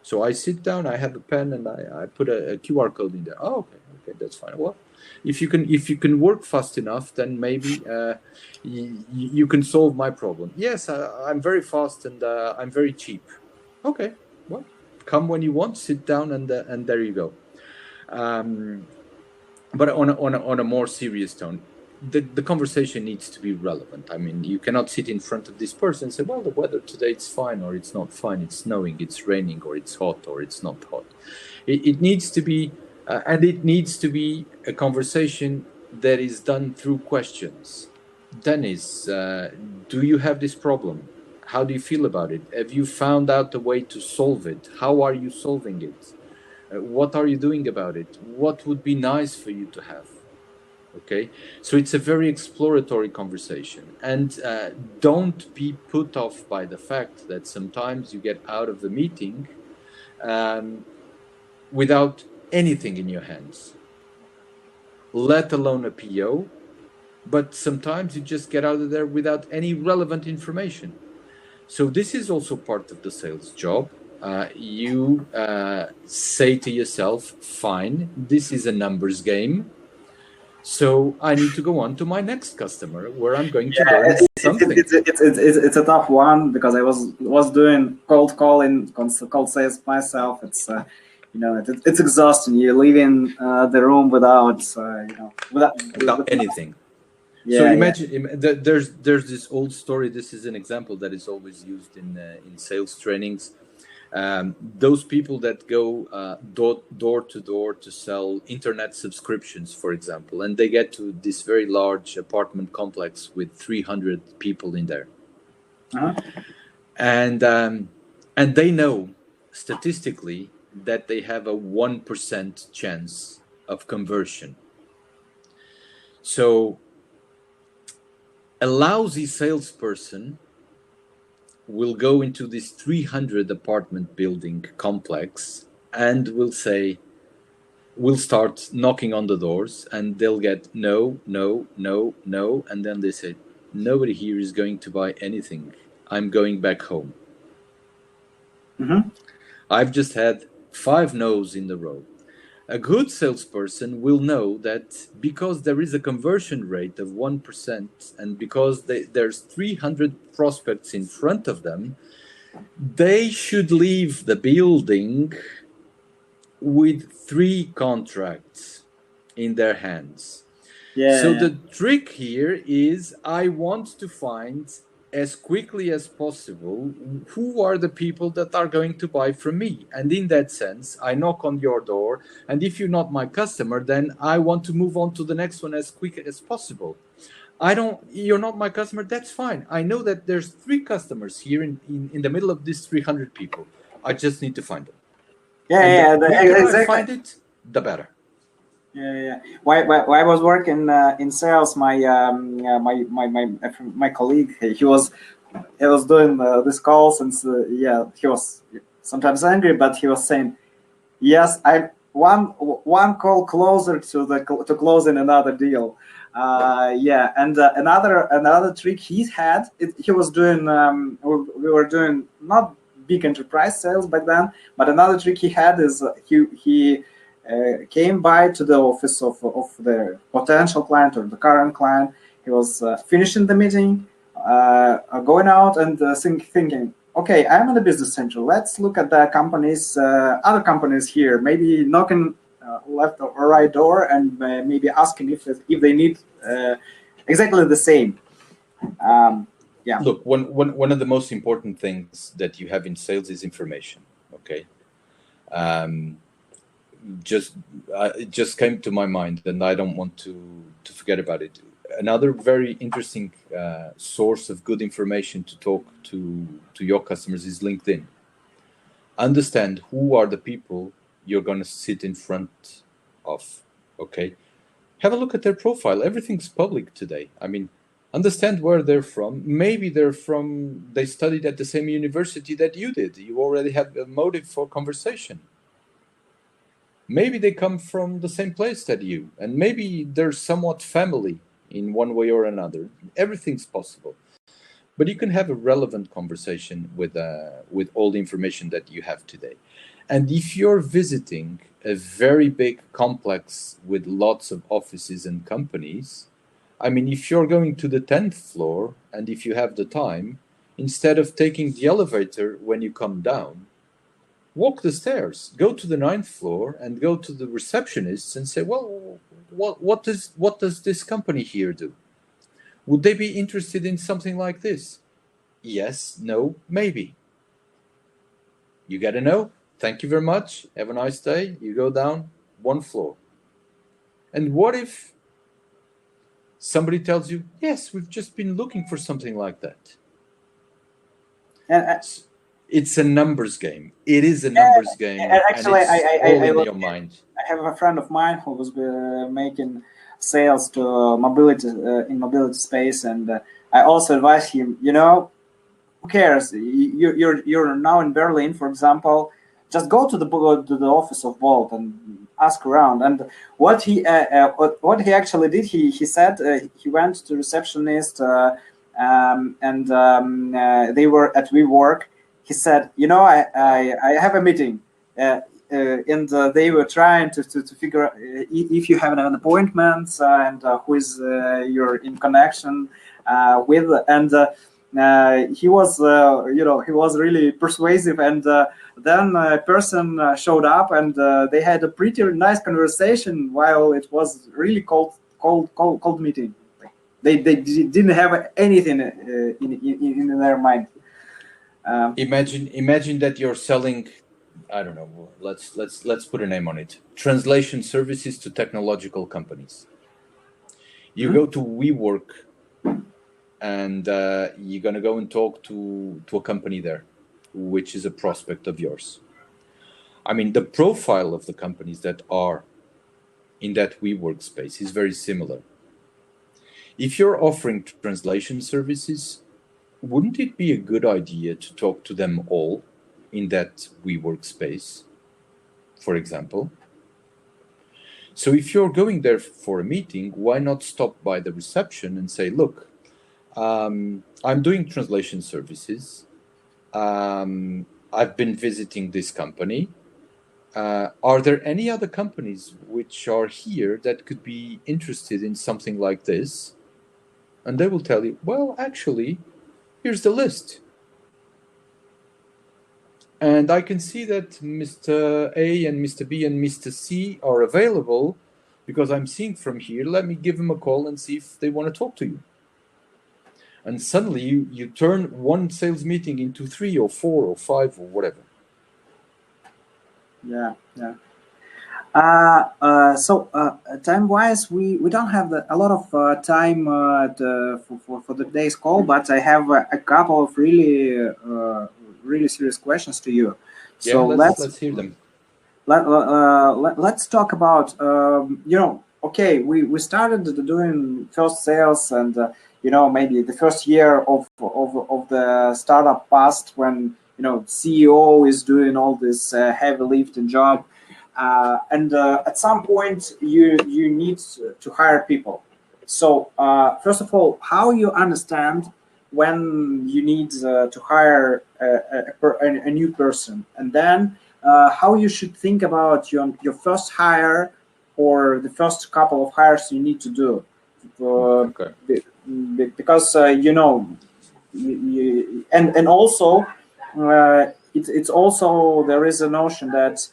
So I sit down, I have a pen, and I put a QR code in there. Oh, okay, that's fine. Well, if you can work fast enough, then maybe you can solve my problem. Yes, I'm very fast and I'm very cheap. Okay, well, come when you want, sit down, and there you go. But on a more serious tone, the conversation needs to be relevant. I mean, you cannot sit in front of this person and say, well, the weather today it's fine or it's not fine, it's snowing, it's raining, or it's hot or it's not hot. It needs to be, and it needs to be a conversation that is done through questions. Dennis, do you have this problem? How do you feel about it? Have you found out a way to solve it? How are you solving it? What are you doing about it? What would be nice for you to have? Okay, so it's a very exploratory conversation, and don't be put off by the fact that sometimes you get out of the meeting without anything in your hands, let alone a PO, but sometimes you just get out of there without any relevant information. So this is also part of the sales job. You say to yourself, fine, this is a numbers game. So I need to go on to my next customer where I'm going to learn something. It's a tough one because I was doing cold sales myself. It's it's exhausting. You leave in the room without anything. Yeah, so imagine there's this old story. This is an example that is always used in sales trainings. Those people that go door to door to sell internet subscriptions, for example, and they get to this very large apartment complex with 300 people in there. And they know statistically that they have a 1% chance of conversion. So a lousy salesperson will go into this 300 apartment building complex and will say, will start knocking on the doors, and they'll get no, no, no, no, and then they say, nobody here is going to buy anything. I'm going back home. Mm-hmm. I've just had 5 no's in a row. A good salesperson will know that because there is a conversion rate of 1% and because there's 300 prospects in front of them, they should leave the building with 3 contracts in their hands. So the trick here is I want to find as quickly as possible who are the people that are going to buy from me. And in that sense, I knock on your door. And if you're not my customer, then I want to move on to the next one as quick as possible. You're not my customer, that's fine. I know that there's 3 customers here in the middle of these 300 people. I just need to find them. The quicker I find it, the better. While I was working in sales, my colleague, he was doing these calls, and he was sometimes angry, but he was saying, yes, I'm one call closer to closing another deal. And another trick he had, he was doing, we were doing not big enterprise sales back then, but another trick he had is he came by to the office of the potential client or the current client. He was finishing the meeting, going out and thinking, okay, I'm in the business center. Let's look at the companies, other companies here, maybe knocking left or right door and maybe asking if they need exactly the same. Look, one of the most important things that you have in sales is information. Okay. It just came to my mind, and I don't want to forget about it. Another very interesting source of good information to talk to your customers is LinkedIn. Understand who are the people you're going to sit in front of. Okay, have a look at their profile. Everything's public today. I mean, understand where they're from. Maybe they studied at the same university that you did. You already have a motive for conversation. Maybe they come from the same place that you, and maybe they're somewhat family in one way or another. Everything's possible, but you can have a relevant conversation with all the information that you have today. And if you're visiting a very big complex with lots of offices and companies, I mean, if you're going to the 10th floor and if you have the time, instead of taking the elevator when you come down, walk the stairs, go to the 9th floor and go to the receptionists and say, well, what does this company here do? Would they be interested in something like this? Yes, no, maybe. You get a no. Thank you very much. Have a nice day. You go down 1 floor. And what if somebody tells you, yes, we've just been looking for something like that? It's a numbers game. It is a numbers game. Actually, and it's all in your mind. I have a friend of mine who was making sales to mobility in mobility space, and I also advise him. Who cares? You're now in Berlin, for example. Just go to the office of Bolt and ask around. And what he actually did, he said he went to receptionist and they were at WeWork. He said, I have a meeting, and they were trying to figure out if you have an appointment and who is you're in connection with. And he was, he was really persuasive. And then a person showed up, and they had a pretty nice conversation while it was really cold meeting. They didn't have anything in their mind. Imagine that you're selling, I don't know, let's put a name on it, translation services to technological companies. You go to WeWork and you're going to go and talk to a company there, which is a prospect of yours. I mean, the profile of the companies that are in that WeWork space is very similar. If you're offering translation services, wouldn't it be a good idea to talk to them all in that WeWork space, for example? So if you're going there for a meeting, why not stop by the reception and say, look, I'm doing translation services. I've been visiting this company. Are there any other companies which are here that could be interested in something like this? And they will tell you, well, actually, here's the list. And I can see that Mr. A and Mr. B and Mr. C are available because I'm seeing from here. Let me give them a call and see if they want to talk to you. And suddenly you turn one sales meeting into 3 or 4 or 5 or whatever. Yeah. So time-wise, we don't have a lot of time for today's call, but I have a couple of really serious questions to you. So let's hear them. Let's talk about okay, we started doing first sales, and maybe the first year of the startup passed when CEO is doing all this heavy lifting job, and at some point you need to hire people. So first of all, how you understand when you need to hire a new person, and then how you should think about your first hire or the first couple of hires you need to do, because and also it's also there is a notion that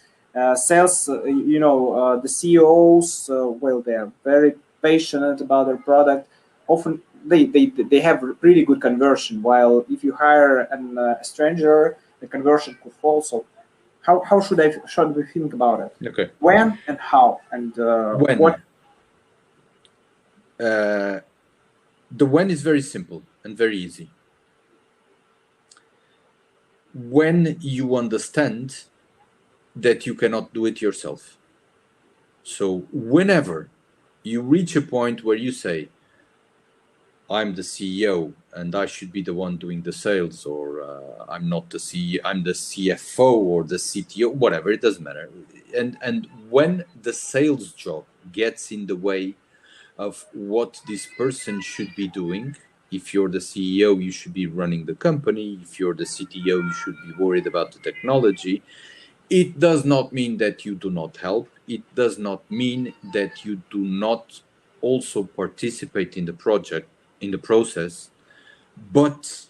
sales, the CEOs, well, they're very passionate about their product. Often they have really good conversion, while if you hire a stranger, the conversion could fall. So how should we think about it? Okay. When and how and when? What? The when is very simple and very easy. When you understand that you cannot do it yourself. So whenever you reach a point where you say, I'm the CEO and I should be the one doing the sales, or I'm not the CEO, I'm the CFO or the CTO, whatever, it doesn't matter. And when the sales job gets in the way of what this person should be doing, if you're the CEO, you should be running the company. If you're the CTO, you should be worried about the technology. It does not mean that you do not help. It does not mean that you do not also participate in the project, in the process. But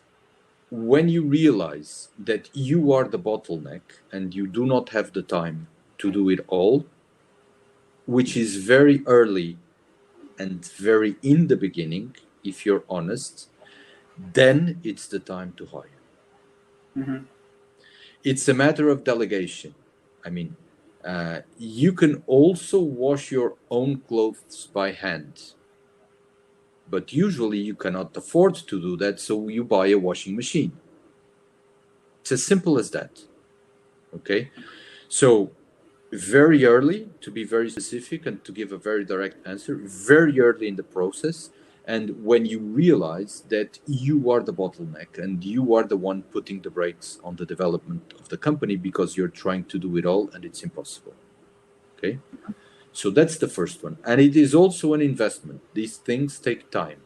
when you realize that you are the bottleneck and you do not have the time to do it all, which is very early and very in the beginning, if you're honest, then it's the time to hire. Mm-hmm. It's a matter of delegation. I mean, you can also wash your own clothes by hand, but usually you cannot afford to do that, so you buy a washing machine. It's as simple as that. Okay? So very early, to be very specific and to give a very direct answer, very early in the process, and when you realize that you are the bottleneck and you are the one putting the brakes on the development of the company because you're trying to do it all and it's impossible. Okay? So that's the first one. And it is also an investment. These things take time.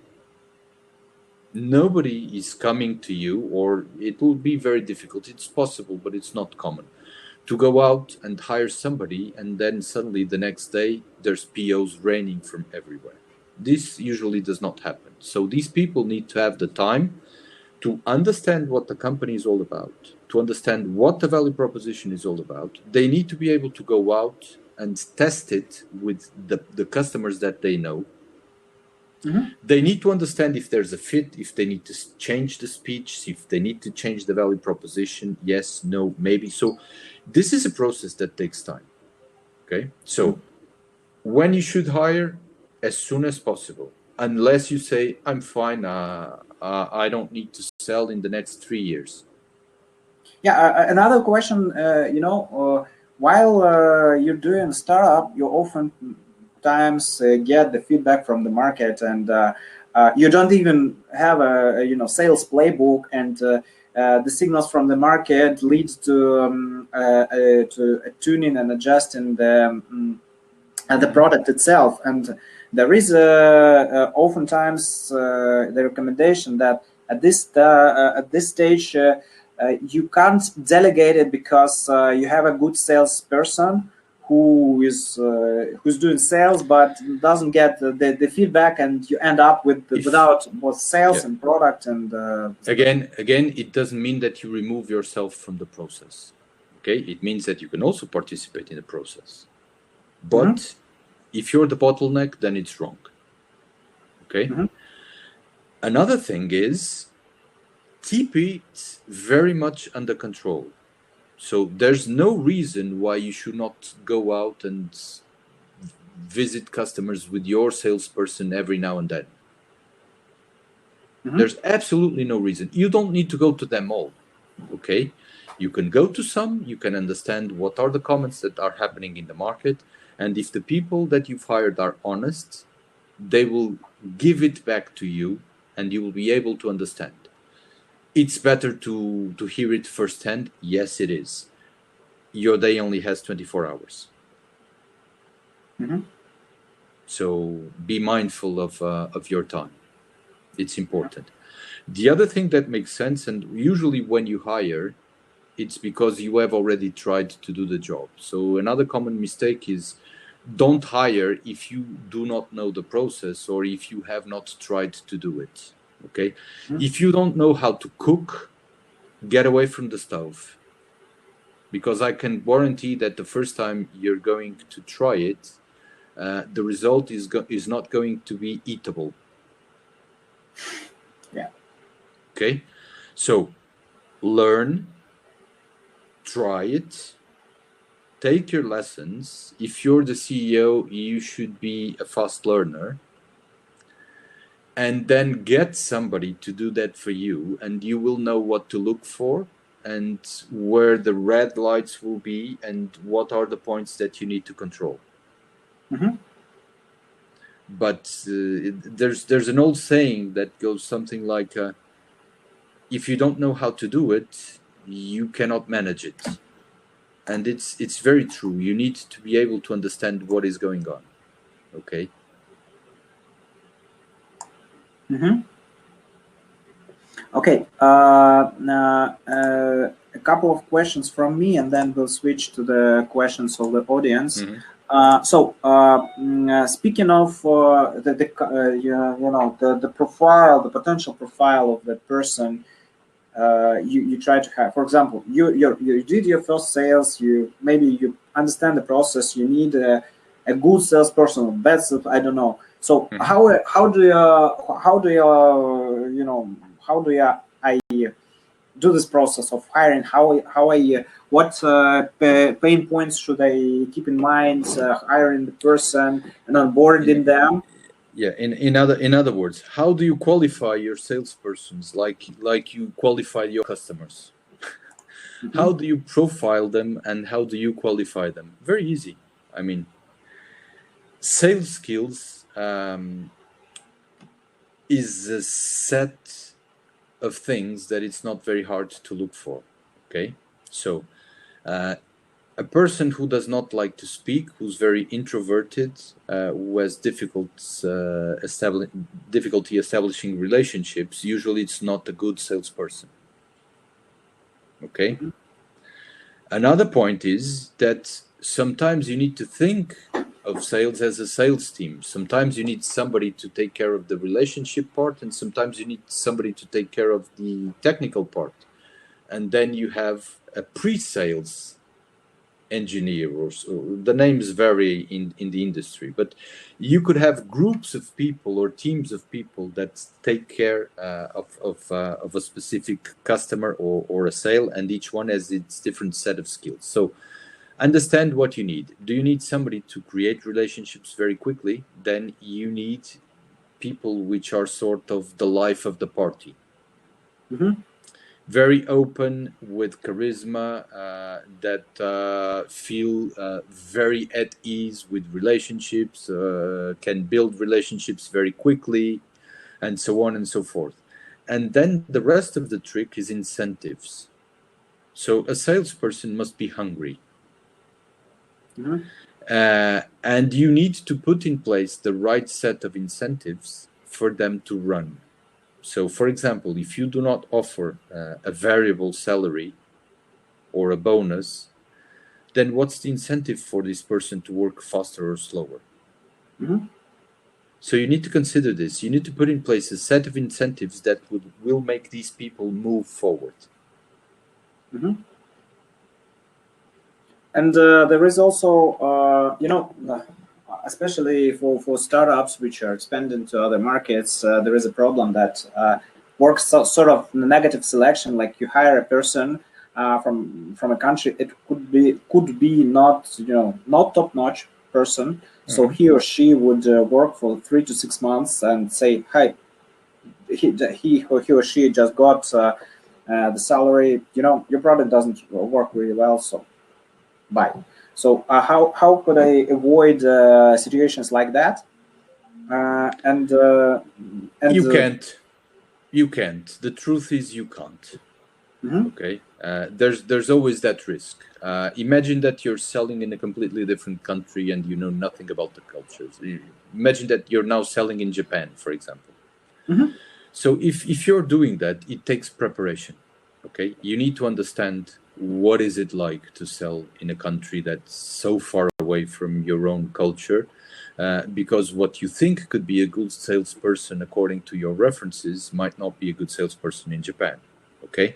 Nobody is coming to you, or it will be very difficult. It's possible, but it's not common to go out and hire somebody and then suddenly the next day there's POs raining from everywhere. This usually does not happen. So these people need to have the time to understand what the company is all about, to understand what the value proposition is all about. They need to be able to go out and test it with the customers that they know. Mm-hmm. They need to understand if there's a fit, if they need to change the speech, if they need to change the value proposition, yes, no, maybe. So this is a process that takes time. Okay, so when you should hire, as soon as possible, unless you say, I'm fine, I don't need to sell in the next 3 years. Yeah, another question, while you're doing a startup, you oftentimes get the feedback from the market, and you don't even have a sales playbook, and the signals from the market leads to tuning and adjusting the product itself. And there is oftentimes the recommendation that at this stage you can't delegate it, because you have a good salesperson who's doing sales but doesn't get the feedback, and you end up without both sales and product. And again, it doesn't mean that you remove yourself from the process. Okay, it means that you can also participate in the process, but if you're the bottleneck, then it's wrong. Okay. Another thing is, keep it very much under control. So there's no reason why you should not go out and visit customers with your salesperson every now and then. There's absolutely no reason. You don't need to go to them all. Okay. You can go to some, you can understand what are the comments that are happening in the market. And if the people that you've hired are honest, they will give it back to you and you will be able to understand. It's better to hear it firsthand. Yes, it is. Your day only has 24 hours. So be mindful of your time. It's important. The other thing that makes sense, and usually when you hire, it's because you have already tried to do the job. So another common mistake is, don't hire if you do not know the process or if you have not tried to do it. Okay. If you don't know how to cook, get away from the stove, because I can guarantee that the first time you're going to try it, the result is not going to be eatable. Yeah. Okay. So learn, try it, take your lessons. If you're the CEO, you should be a fast learner, and then get somebody to do that for you, and you will know what to look for and where the red lights will be and what are the points that you need to control. But there's an old saying that goes something like, if you don't know how to do it, you cannot manage it. And it's very true. You need to be able to understand what is going on. Okay. Okay. A couple of questions from me, and then we'll switch to the questions of the audience. Speaking of the profile, the potential profile of the person you try to have. For example, you did your first sales. Maybe you understand the process. You need a good salesperson. That's I don't know. So how do I do this process of hiring? What pain points should I keep in mind hiring the person and onboarding them? Yeah. In other words, how do you qualify your salespersons like you qualify your customers? How do you profile them and how do you qualify them? Very easy. I mean, sales skills is a set of things that it's not very hard to look for. Okay, so a person who does not like to speak, who's very introverted, who has difficulty establishing relationships, usually it's not a good salesperson. Okay. Another point is that sometimes you need to think of sales as a sales team. Sometimes you need somebody to take care of the relationship part, and sometimes you need somebody to take care of the technical part. And then you have a pre-sales engineer, or so. The names vary in the industry, but you could have groups of people or teams of people that take care of a specific customer or a sale, and each one has its different set of skills. So understand what you need. Do you need somebody to create relationships very quickly? Then you need people which are sort of the life of the party. Very open, with charisma, that feel very at ease with relationships, can build relationships very quickly, and so on and so forth. And then the rest of the trick is incentives. So a salesperson must be hungry. And you need to put in place the right set of incentives for them to run. So, for example, if you do not offer a variable salary or a bonus, then what's the incentive for this person to work faster or slower? Mm-hmm. So you need to consider this. You need to put in place a set of incentives that will make these people move forward. Mm-hmm. And there is also, especially for startups which are expanding to other markets, there is a problem that works sort of negative selection. Like you hire a person from a country, it could be not top-notch person. So he or she would work for 3 to 6 months and say, "Hi, he or she just got the salary. Your product doesn't work really well, so bye." So how could I avoid situations like that? And you can't. The truth is you can't. Mm-hmm. Okay. There's always that risk. Imagine that you're selling in a completely different country and you know nothing about the cultures. Imagine that you're now selling in Japan, for example. Mm-hmm. So if you're doing that, it takes preparation. Okay. You need to understand what is it like to sell in a country that's so far away from your own culture, because what you think could be a good salesperson according to your references might not be a good salesperson in Japan. Okay,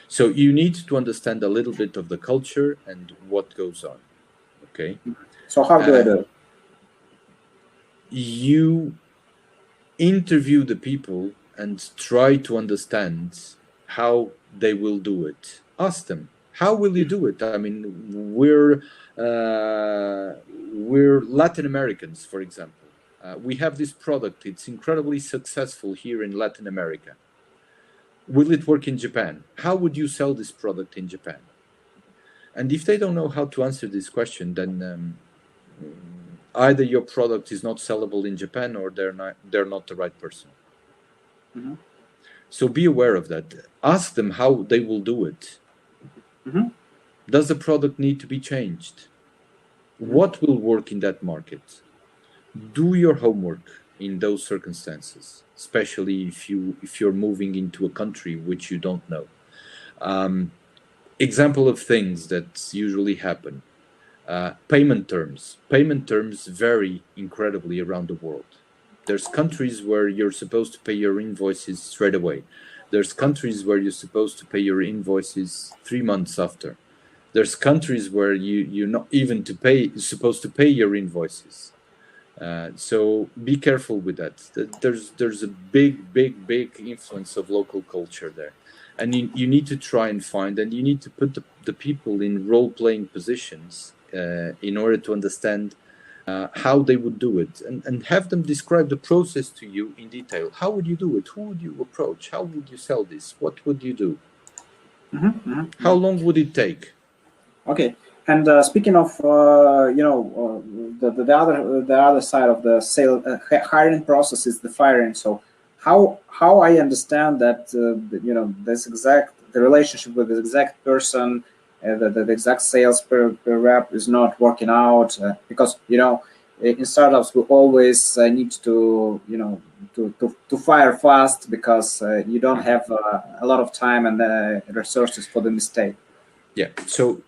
so you need to understand a little bit of the culture and what goes on. Okay, so how do I do it? You interview the people and try to understand how they will do it. Ask them, how will you do it? I mean, we're Latin Americans, for example. We have this product. It's incredibly successful here in Latin America. Will it work in Japan? How would you sell this product in Japan? And if they don't know how to answer this question, then either your product is not sellable in Japan or they're not the right person. Mm-hmm. So be aware of that. Ask them how they will do it. Mm-hmm. Does the product need to be changed? Mm-hmm. What will work in that market? Do your homework in those circumstances, especially if you're moving into a country which you don't know. Example of things that usually happen. Payment terms. Payment terms vary incredibly around the world. There's countries where you're supposed to pay your invoices straight away. There's countries where you're supposed to pay your invoices 3 months after. There's countries where you're not even supposed to pay your invoices. So be careful with that. There's a big influence of local culture there. And you need to try and find, and you need to put the people in role-playing positions in order to understand how they would do it, and have them describe the process to you in detail. How would you do it? Who would you approach? How would you sell this? What would you do? Mm-hmm. Mm-hmm. How long would it take? Okay. And speaking of, the other side of the hiring process is the firing. So how I understand that the relationship with the exact person, the exact sales per rep is not working out, because in startups we always need to fire fast, because you don't have a lot of time and resources for the mistake. Yeah. So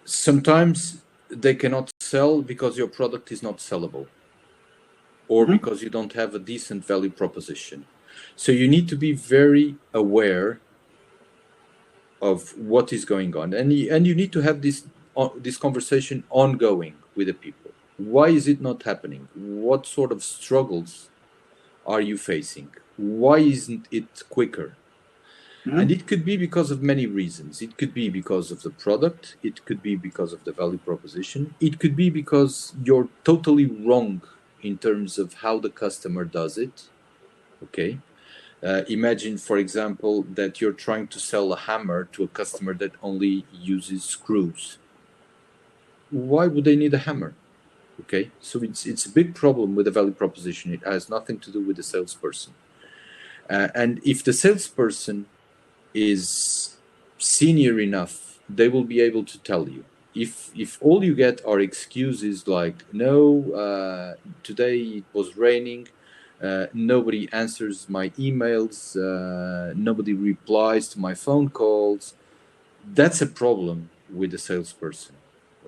sometimes they cannot sell because your product is not sellable, or because you don't have a decent value proposition. So you need to be very aware of what is going on, and you need to have this conversation ongoing with the people. Why is it not happening? What sort of struggles are you facing? Why isn't it quicker? And it could be because of many reasons. It could be because of the product. It could be because of the value proposition. It could be because you're totally wrong in terms of how the customer does it. Okay. Imagine, for example, that you're trying to sell a hammer to a customer that only uses screws. Why would they need a hammer? Okay. So it's a big problem with the value proposition. It has nothing to do with the salesperson. And if the salesperson is senior enough, they will be able to tell you. if all you get are excuses like, no, today it was raining, nobody answers my emails, nobody replies to my phone calls, that's a problem with the salesperson.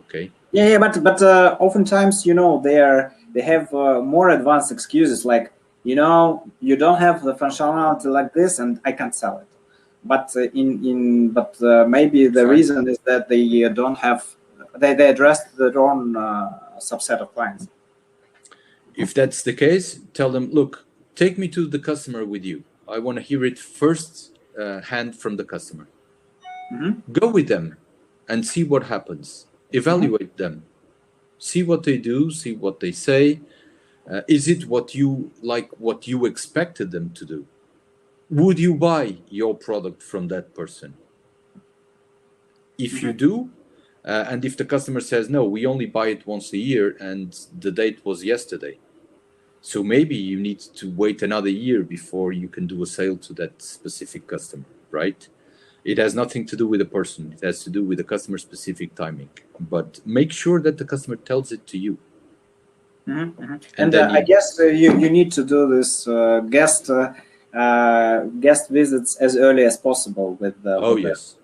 Okay. Yeah, but oftentimes, they have more advanced excuses, like, you don't have the functionality like this, and I can't sell it. But maybe the reason is that they don't have, they addressed their own subset of clients. If that's the case, tell them, look, take me to the customer with you. I want to hear it first hand from the customer. Go with them and see what happens. Evaluate them. See what they do, see what they say. Is it what you expected them to do? Would you buy your product from that person? If you do, and if the customer says, no, we only buy it once a year and the date was yesterday, so maybe you need to wait another year before you can do a sale to that specific customer, right? It has nothing to do with the person. It has to do with the customer specific timing. But make sure that the customer tells it to you. And I guess you need to do this guest visits as early as possible with the yes.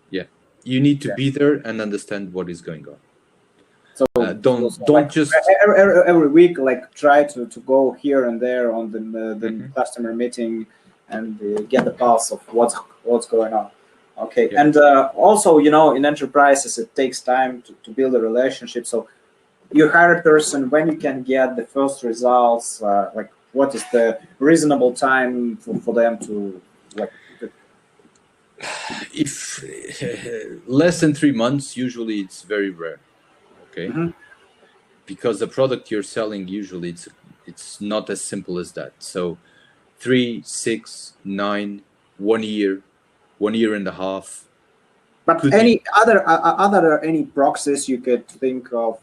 Yeah, you need to be there and understand what is going on. So don't just every week, like, try to go here and there on the customer meeting and get the pulse of what's going on. Okay. And also, in enterprises, it takes time to build a relationship. So you hire a person, when you can get the first results, like, what is the reasonable time for them to, like, if less than 3 months, usually it's very rare. Okay. Because the product you're selling, usually it's not as simple as that. So 3, 6, 9, 1 year, 1 year and a half. But any other any proxies you could think of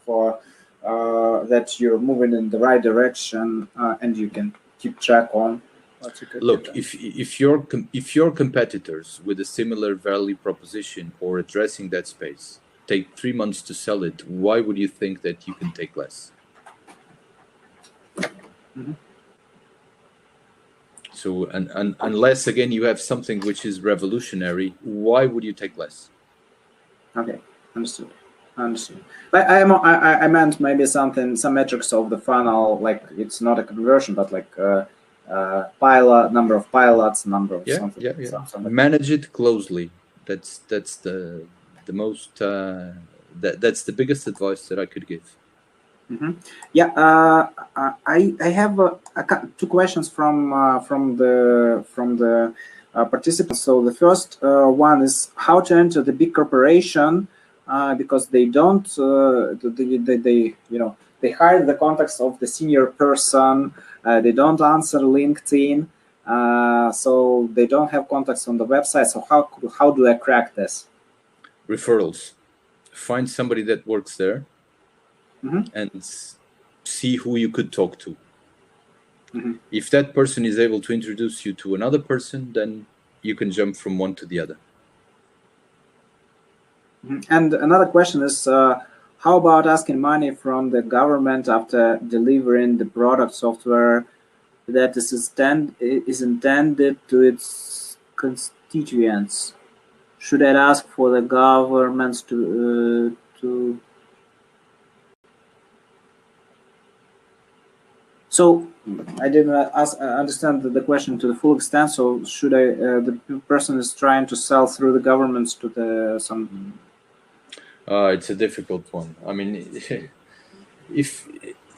that you're moving in the right direction and you can keep track on? Look, if your competitors with a similar value proposition or addressing that space take 3 months to sell it, why would you think that you can take less? So, and unless, again, you have something which is revolutionary, why would you take less? Okay, understood. But I meant maybe some metrics of the funnel, like, it's not a conversion, but like number of pilots, number of something. Something. Manage it closely. That's the most that's the biggest advice that I could give. Yeah, I have 2 questions from the participants. So the first one is how to enter the big corporation, because they don't they hide the contacts of the senior person. They don't answer LinkedIn, so they don't have contacts on the website. So how do I crack this? Referrals. Find somebody that works there. And see who you could talk to. If that person is able to introduce you to another person, then you can jump from one to the other. And another question is, how about asking money from the government after delivering the product software that is intended to its constituents? Should I ask for the governments to So I didn't understand the question to the full extent. So should the person is trying to sell through the governments to some? It's a difficult one. I mean, if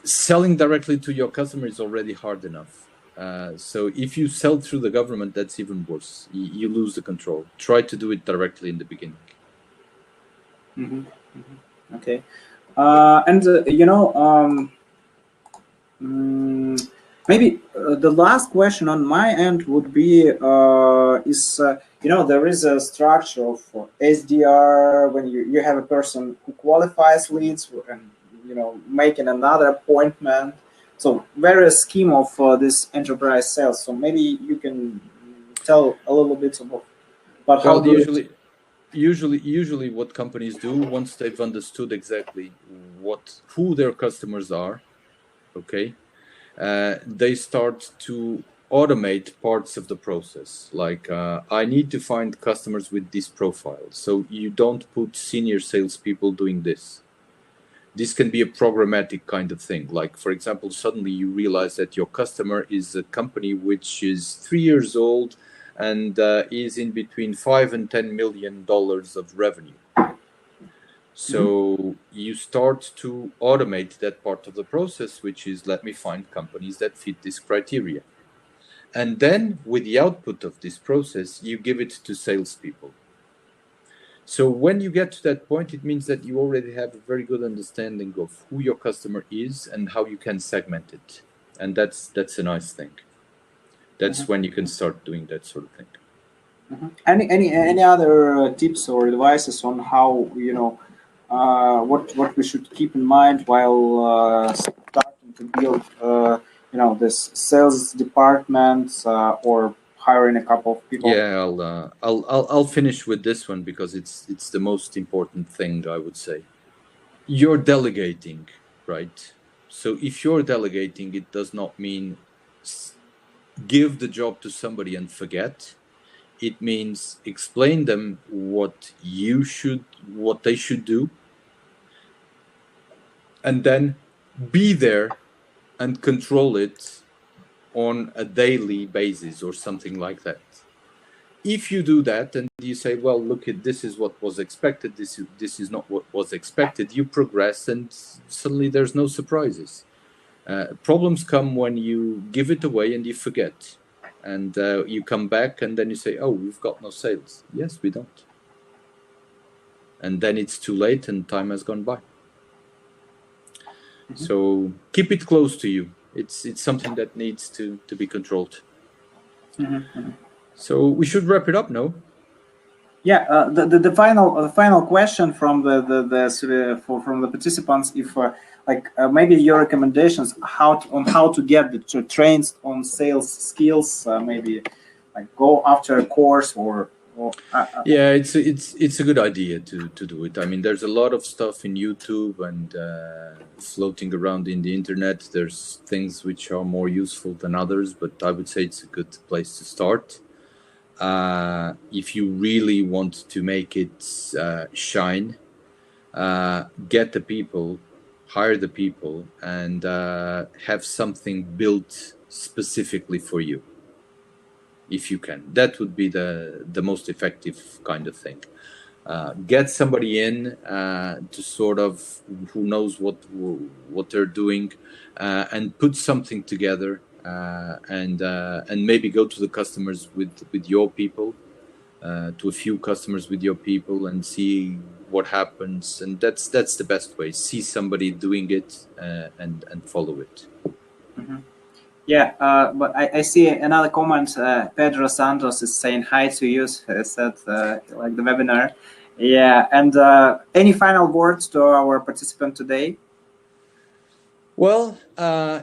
selling directly to your customer is already hard enough. So if you sell through the government, that's even worse. You lose the control. Try to do it directly in the beginning. Okay. And maybe the last question on my end would be there is a structure of SDR when you have a person who qualifies leads and making another appointment. So various scheme of this enterprise sales. So maybe you can tell a little bit about how usually what companies do, once they've understood exactly who their customers are, okay, they start to automate parts of the process. Like I need to find customers with this profile, so you don't put senior salespeople doing this. This can be a programmatic kind of thing. Like, for example, suddenly you realize that your customer is a company which is 3 years old and is in between $5 and $10 million of revenue. So you start to automate that part of the process, which is, let me find companies that fit this criteria. And then with the output of this process, you give it to salespeople. So when you get to that point, it means that you already have a very good understanding of who your customer is and how you can segment it. And that's a nice thing. That's when you can start doing that sort of thing. Any other tips or advices on how, you know, what we should keep in mind while starting to build, you know, this sales department or hiring a couple of people? Yeah, I'll finish with this one because it's the most important thing, I would say. You're delegating, right? So if you're delegating, it does not mean give the job to somebody and forget. It means explain them what they should do, and then be there and control it on a daily basis or something like that. If you do that and you say, well, look, this is what was expected, this is not what was expected, you progress and suddenly there's no surprises. Problems come when you give it away and you forget. And you come back and then you say, oh, we've got no sales. Yes, we don't. And then it's too late and time has gone by. So keep it close to you. It's something that needs to be controlled. So we should wrap it up now. Yeah, the final question from from the participants, if maybe your recommendations on how to get the trained on sales skills, maybe like go after a course or yeah, it's a good idea to do it. I mean, there's a lot of stuff in YouTube and floating around in the internet. There's things which are more useful than others, but I would say it's a good place to start. If you really want to make it shine, get the people, hire the people, and have something built specifically for you. If you can, that would be the most effective kind of thing. Get somebody in to sort of who knows what they're doing, and put something together, and maybe go to the customers with your people, to a few customers with your people, and see what happens. And that's the best way. See somebody doing it and follow it. Yeah, but I see another comment. Pedro Santos is saying hi to you. Said like the webinar. Yeah, and any final words to our participant today? Well,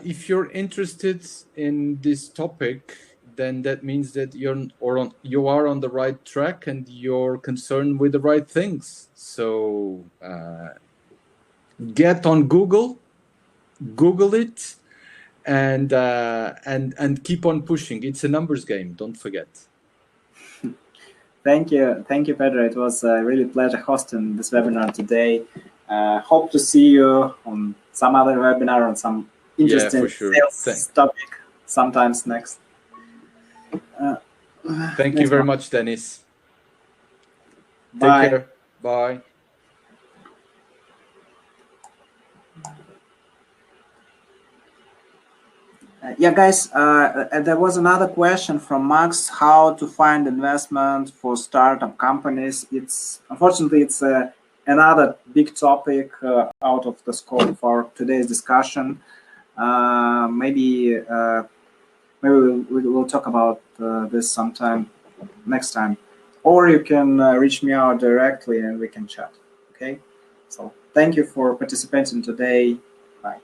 if you're interested in this topic, then that means that you are on the right track and you're concerned with the right things. So get on Google it. And keep on pushing. It's a numbers game. Don't forget. Thank you, Pedro. It was a really pleasure hosting this webinar today. Hope to see you on some other webinar on some interesting sales topic sometimes next. Thank you very much, Dennis. Bye. Take care. Bye. Yeah, guys, there was another question from Max, how to find investment for startup companies. Unfortunately, it's another big topic out of the scope of our today's discussion. Maybe we will talk about this sometime next time. Or you can reach me out directly and we can chat. Okay? So thank you for participating today. Bye.